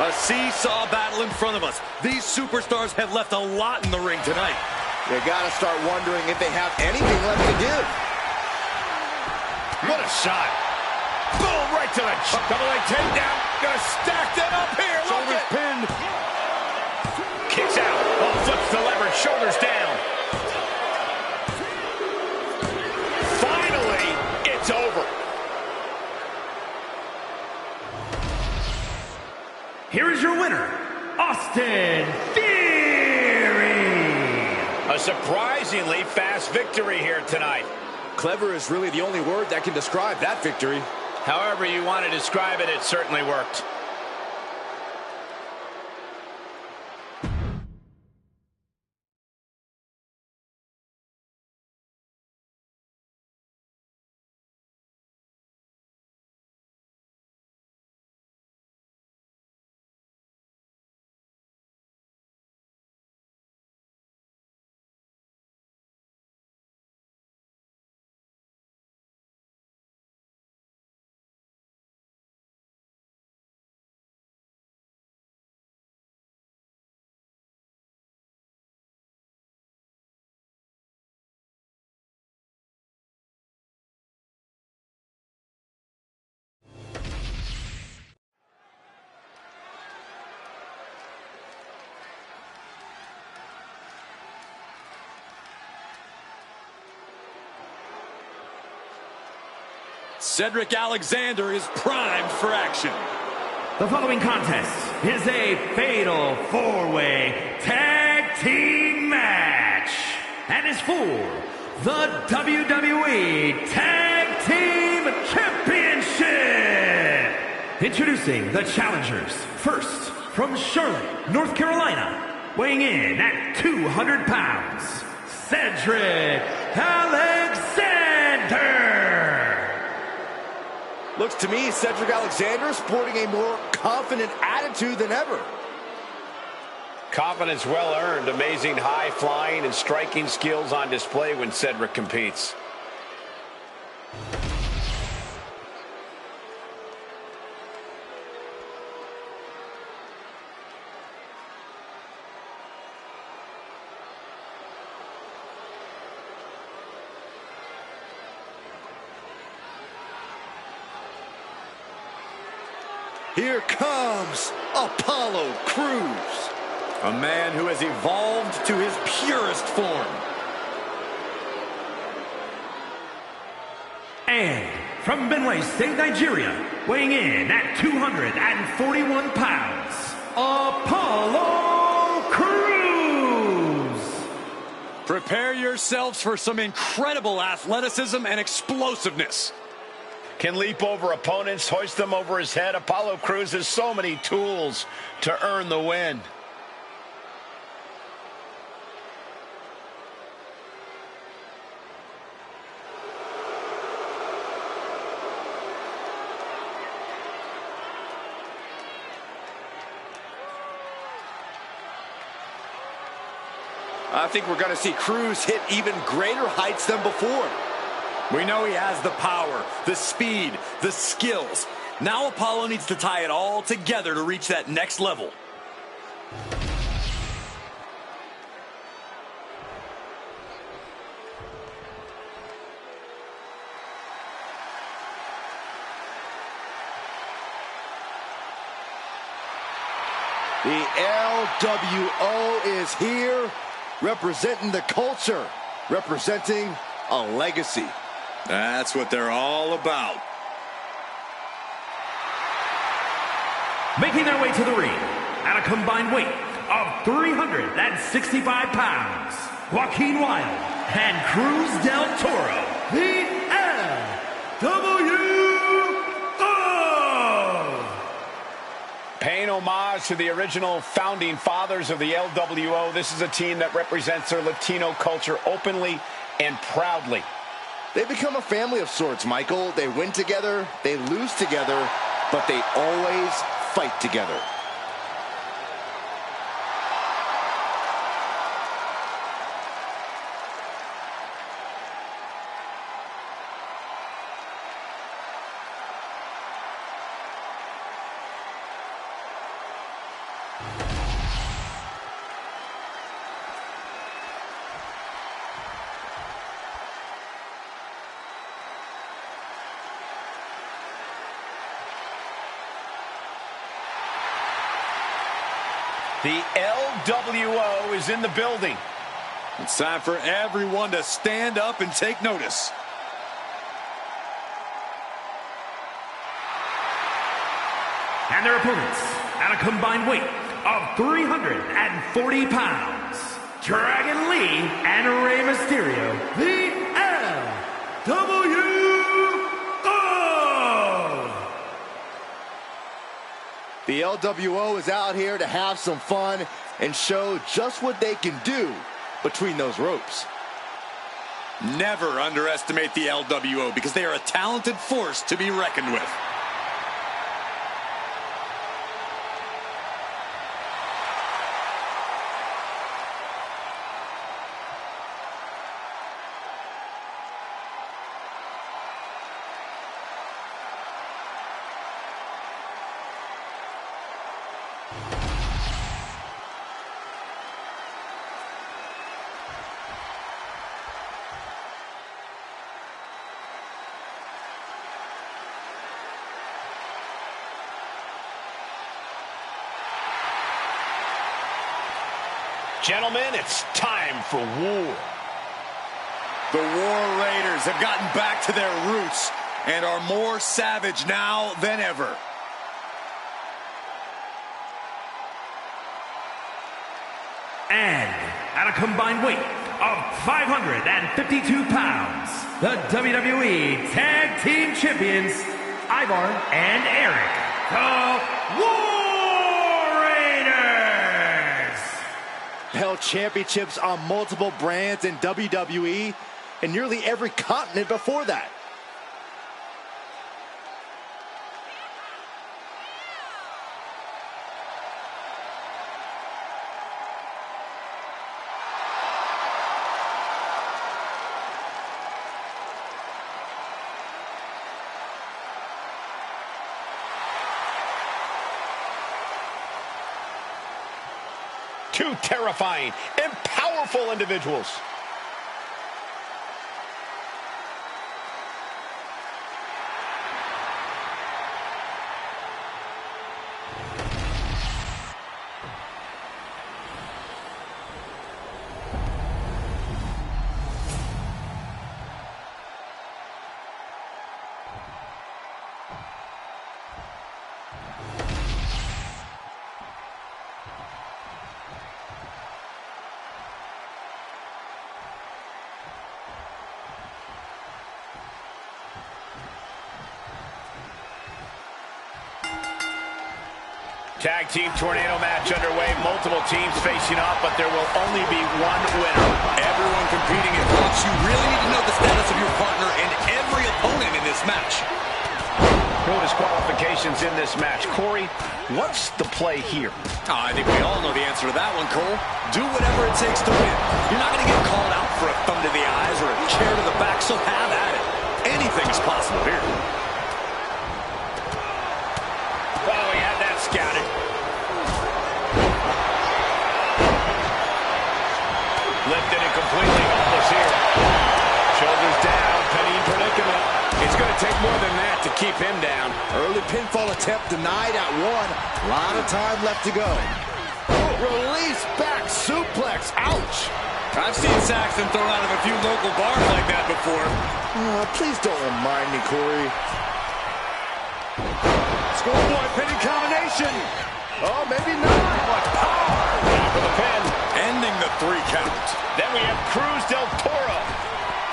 A seesaw battle in front of us. These superstars have left a lot in the ring tonight. You gotta start wondering if they have anything left to give. What a shot. Boom, right to the double leg takedown. Gonna stack that up here. Shoulders pinned. Kicks out. Oh, flips the lever. Shoulders down. Finally, it's over. Here is your winner, Austin Theory! A surprisingly fast victory here tonight. Clever is really the only word that can describe that victory. However you want to describe it, it certainly worked. Cedric Alexander is primed for action. The following contest is a fatal four-way tag team match and is for the WWE Tag Team Championship. Introducing the challengers. First, from Charlotte, North Carolina, weighing in at 200 pounds, Cedric Alexander. Looks to me Cedric Alexander sporting a more confident attitude than ever. Confidence well earned. Amazing high flying and striking skills on display when Cedric competes. Here comes Apollo Crews. A man who has evolved to his purest form. And from Benue State, Nigeria, weighing in at 241 pounds, Apollo Crews. Prepare yourselves for some incredible athleticism and explosiveness. Can leap over opponents, hoist them over his head. Apollo Crews has so many tools to earn the win. I think we're going to see Crews hit even greater heights than before. We know he has the power, the speed, the skills. Now Apollo needs to tie it all together to reach that next level. The LWO is here, representing the culture, representing a legacy. That's what they're all about. Making their way to the ring at a combined weight of 365 pounds, Joaquin Wilde and Cruz del Toro, the LWO. Paying homage to the original founding fathers of the LWO, this is a team that represents their Latino culture openly and proudly. They become a family of sorts, Michael. They win together, they lose together, but they always fight together. The LWO is in the building. It's time for everyone to stand up and take notice. And their opponents at a combined weight of 340 pounds, Dragon Lee and Rey Mysterio, the LWO. The LWO is out here to have some fun and show just what they can do between those ropes. Never underestimate the LWO because they are a talented force to be reckoned with. Gentlemen, it's time for war. The War Raiders have gotten back to their roots. and are more savage now than ever. And at a combined weight of 552 pounds, the WWE Tag Team Champions, Ivar and Eric, the War Raiders! Held championships on multiple brands in WWE and nearly every continent before that. Two terrifying and powerful individuals. Tag team tornado match underway. Multiple teams facing off, but there will only be one winner. Everyone competing in blocks. You really need to know the status of your partner and every opponent in this match. No disqualifications in this match. Corey, what's the play here? I think we all know the answer to that one, Cole. Do whatever it takes to win. You're not going to get called out for a thumb to the eyes or a chair to the back, so have at it. Anything is possible here. Oh, he had that scouted. Lifted it completely, almost here. Shoulders down, Penny in predicament. It's going to take more than that to keep him down. Early pinfall attempt denied at one. A lot of time left to go. Oh, release back suplex. Ouch. I've seen Saxton thrown out of a few local bars like that before. Please don't remind me, Corey. Schoolboy pinning combination. Oh, maybe not. What power. Now for the pin. Ending the 3 count. Then we have Cruz del Toro.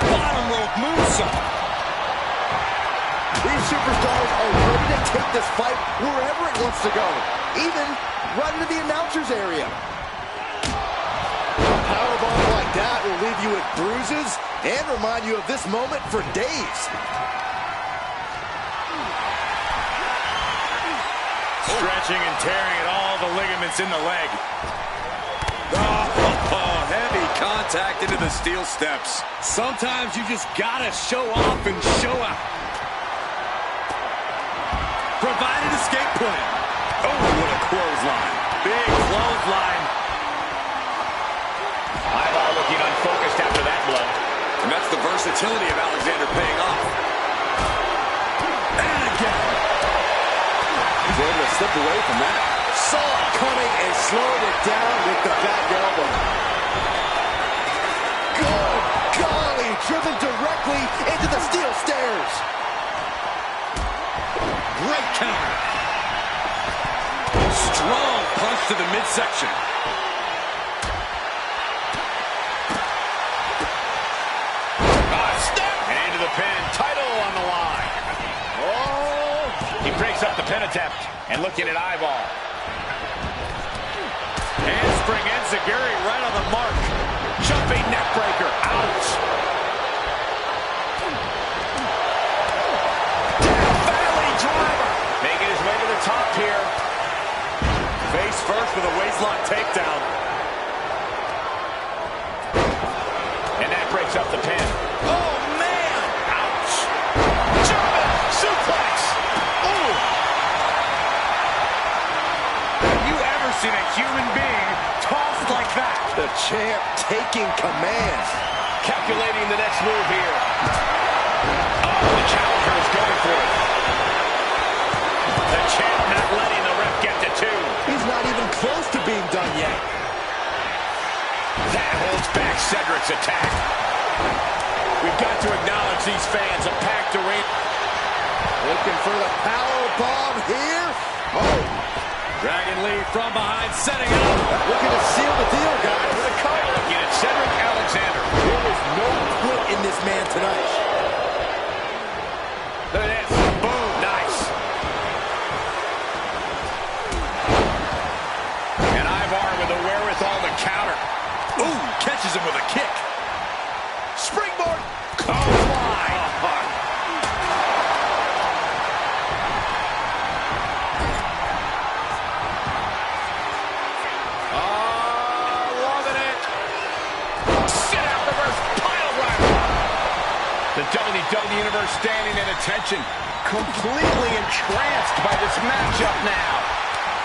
Bottom rope moonsault. These superstars are ready to take this fight wherever it wants to go. Even right into the announcer's area. A powerbomb like that will leave you with bruises and remind you of this moment for days. Stretching and tearing at all the ligaments in the leg. Oh, heavy contact into the steel steps. Sometimes you just gotta show off and show out. Provided escape plan. Oh, what a clothesline. Big clothesline. Ivar looking unfocused after that blow. And that's the versatility of Alexander paying off. And again. He's able to slip away from that. Saw it coming and slowed it down with the back elbow. Good golly, driven directly into the steel stairs. Great counter. Strong punch to the midsection. Step. And into the pin. Title on the line. Oh. He breaks up the pin attempt. And looking at Ivar. Handspring enziguri right on the mark. Jumping neck breaker. Ouch. Death Valley driver. Making his way to the top here. Face first with a waistlock takedown. And that breaks up the pin. Oh, man. Ouch. German suplex. Ooh. Have you ever seen a human being tossed like that? The champ taking command. Calculating the next move here. Oh, the challenger is going for it. The champ not letting the ref get to 2. He's not even close to being done yet. That holds back Cedric's attack. We've got to acknowledge these fans, a packed arena. Looking for the power bomb here. Oh. Dragon Lee from behind, setting it up. Looking to seal the deal, guys. For the cover. Looking at Cedric Alexander. There is no quit in this man tonight. Look at this. Boom. Nice. And Ivar with the wherewithal to counter. Ooh, catches him with a kick. Springboard. Clothesline. Loving it. Sit out reverse pile driver. The WWE Universe standing at attention. Completely entranced by this matchup now.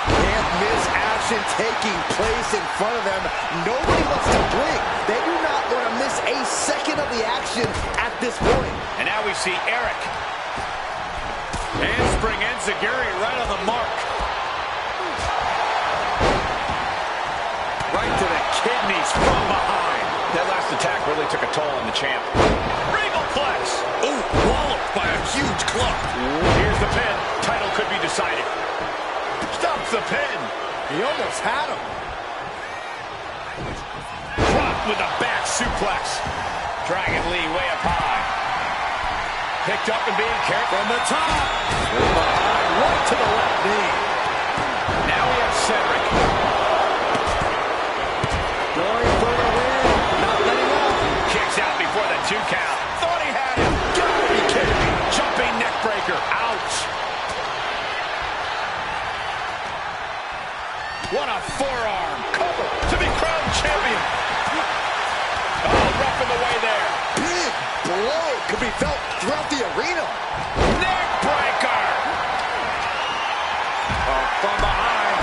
Can't miss action taking place in front of them. Nobody wants to blink. They do not want to miss a second of the action at this point. And now we see Eric. Handspring enziguri right on the mark. Right to the kidneys from behind. That last attack really took a toll on the champ. Regal Plex. Ooh, walloped by a huge club. Here's the pin. Title could be decided. Stops the pin. He almost had him. Dropped with a back suplex. Dragon Lee way up high. Picked up and being carried From the top. From behind, right to the left knee. Now we have Cedric. Going for the win. Not letting up. Kicks out before the 2 count. Thought he had him. Gotta be kidding me. Jumping neck breaker. Ouch. What a forearm. Cover to be crowned champion. Oh, rough in the way there. Big blow could be felt throughout the arena. Neck breaker. Oh, from behind.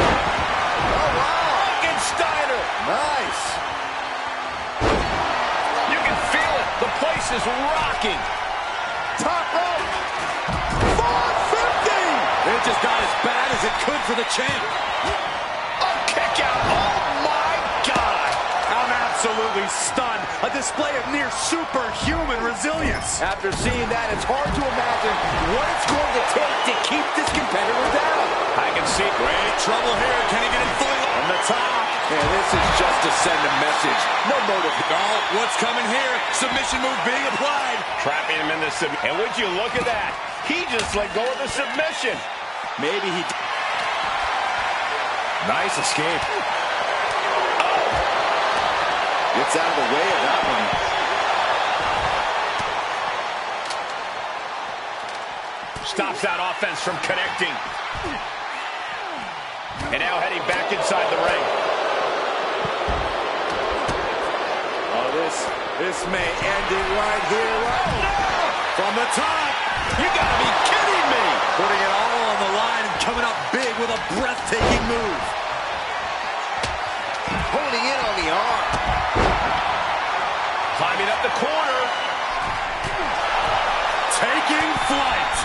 Oh, wow. Frankensteiner. Nice. You can feel it. The place is rocking. Top rope. 450. It just got as bad as it could for the champ. A kick out. Oh, my God. I'm absolutely stunned. A display of near superhuman resilience. After seeing that, it's hard to imagine what it's going to take to keep this competitor down. I can see Great trouble here. Can he get it fully On the top. And this is just to send a message. No motive. Oh, what's coming here? Submission move being applied. trapping him in the submission. And would you look at that? He just let go of the submission. Maybe he... Nice escape. Oh. Gets out of the way of that one. Stops that offense from connecting. And now heading back inside the ring. Oh, this may end it right here. Right now. From the top. You gotta be kidding me. Putting it all on the line and coming up big with a breathtaking move. Holding in on the arm. Climbing up the corner. Taking flight.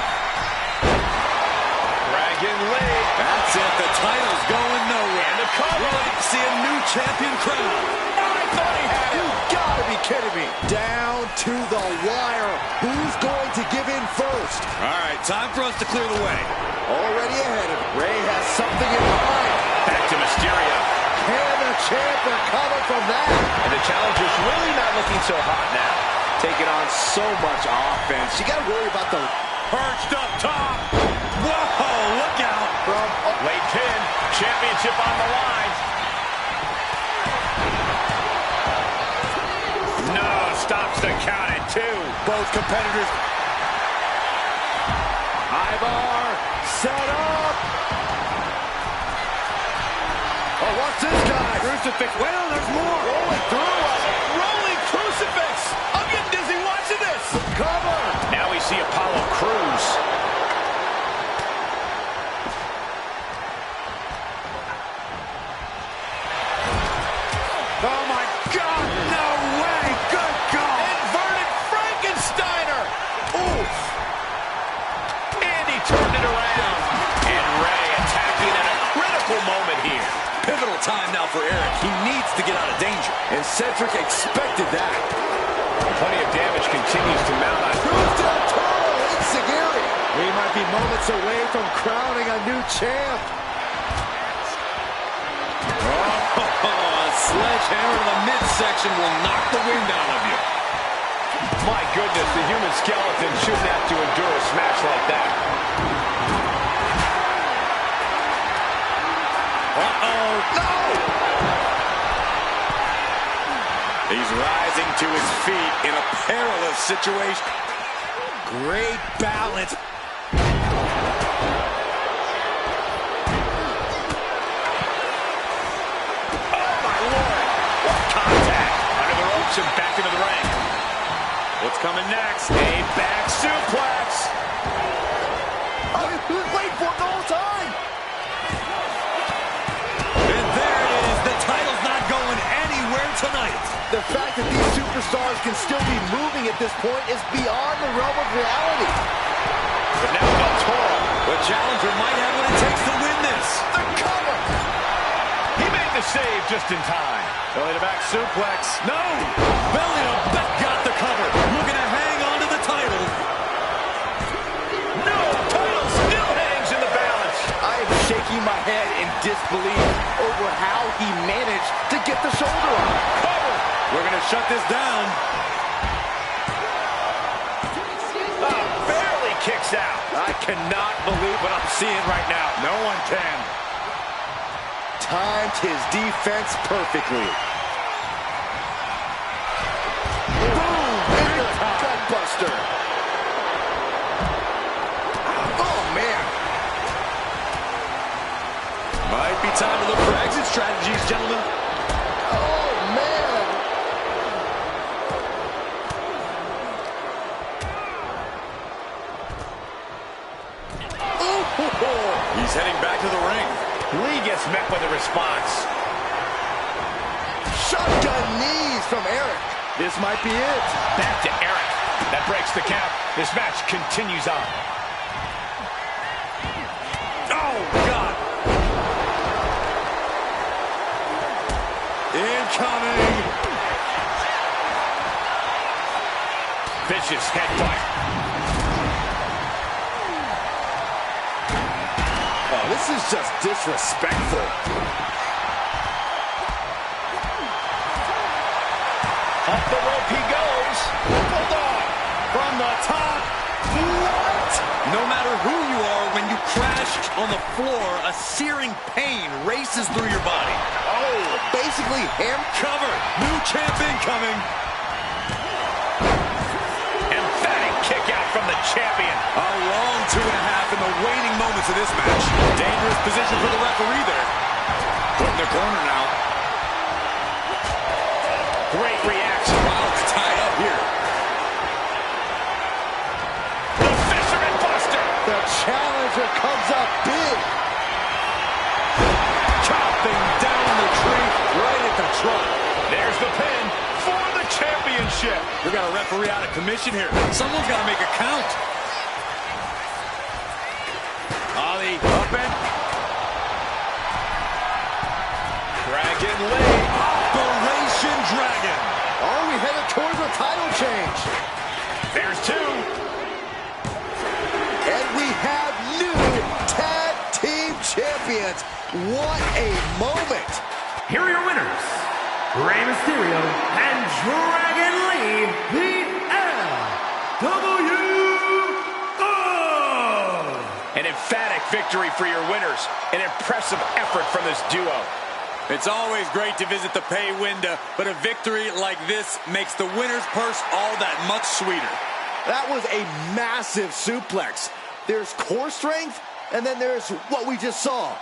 Dragon Lee. That's it. The title's going nowhere. And the cover. We'd like to see a new champion crowned. I thought he had You it. gotta be kidding me. Down to the wire. Who's going to give in first? All right, time for us to clear the way. Already ahead of Ray has something in mind. Back to Mysterio. Can the champ recover from that? And the challenger's really not looking so hot now. Taking on so much offense. You gotta worry about the... Perched up top. Whoa, look out. From... Late pin. Championship on the line. No, stops the count at 2. Both competitors. Ivar set up. Oh, what's this guy? Crucifix. Well, there's more. Rolling through us. Rolling crucifix. I'm getting dizzy watching this. Cover. Now we see Apollo Crews. Oh, my God. No way. Good call. Inverted Frankensteiner. Oof. And he turned it around. And Ray attacking at a critical moment here. Pivotal time now for Eric. He needs to get out of danger. And Cedric expected that. Plenty of damage continues to mount on. Cruz del Toro, enziguri. We might be moments away from crowning a new champ. A sledgehammer to the midsection will knock the wind out of you. My goodness, the human skeleton shouldn't have to endure a smash like that. Uh-oh. No! He's rising to his feet in a perilous situation. Great balance. And back into the ring. What's coming next? A back suplex. Oh, he was waiting for it the whole time. And there it is. The title's not going anywhere tonight. The fact that these superstars can still be moving at this point is beyond the realm of reality. But now Del Toro. The challenger might have what it takes to win this. The cover. He made the save just in time. Belly to back suplex. No! Belly to back got the cover. Looking to hang on to the title. No! Title still hangs in the balance. I am shaking my head in disbelief over how he managed to get the shoulder up. Cover. We're going to shut this down. Barely kicks out. I cannot believe what I'm seeing right now. No one can. Timed his defense perfectly. Boom! Into the gutbuster. Oh, man. Might be time to look for exit strategies, gentlemen. Oh, man. Oh, he's heading back to the ring. Lee gets met with a response. Shotgun knees from Eric. This might be it. Back to Eric. That breaks the count. This match continues on. Oh, God. Incoming. Vicious headbutt. Oh, this is just disrespectful. Up the rope he goes. Bulldog From the top. What? No matter who you are, when you crash on the floor, a searing pain races through your body. Oh, basically him. Cover. New champ incoming. Emphatic kick out from the champion. A long 2.5 in the waning moments of this match. Dangerous position for the referee there. Put in the corner now. Great reaction. Wow, it's tied up here. The Fisherman Buster. The challenger comes up big. Chopping down the tree right at the trunk. There's the pin for the championship. We got a referee out of commission here. Someone's got to make a count. Ollie up and Dragon Lee. Operation Dragon. Are we headed towards a title change? There's two. And we have new tag team champions. What a moment. Here are your winners, Rey Mysterio and Dragon Lee, the LWO. An emphatic victory for your winners. An impressive effort from this duo. It's always great to visit the pay window, but a victory like this makes the winner's purse all that much sweeter. That was a massive suplex. There's core strength, and then there's what we just saw.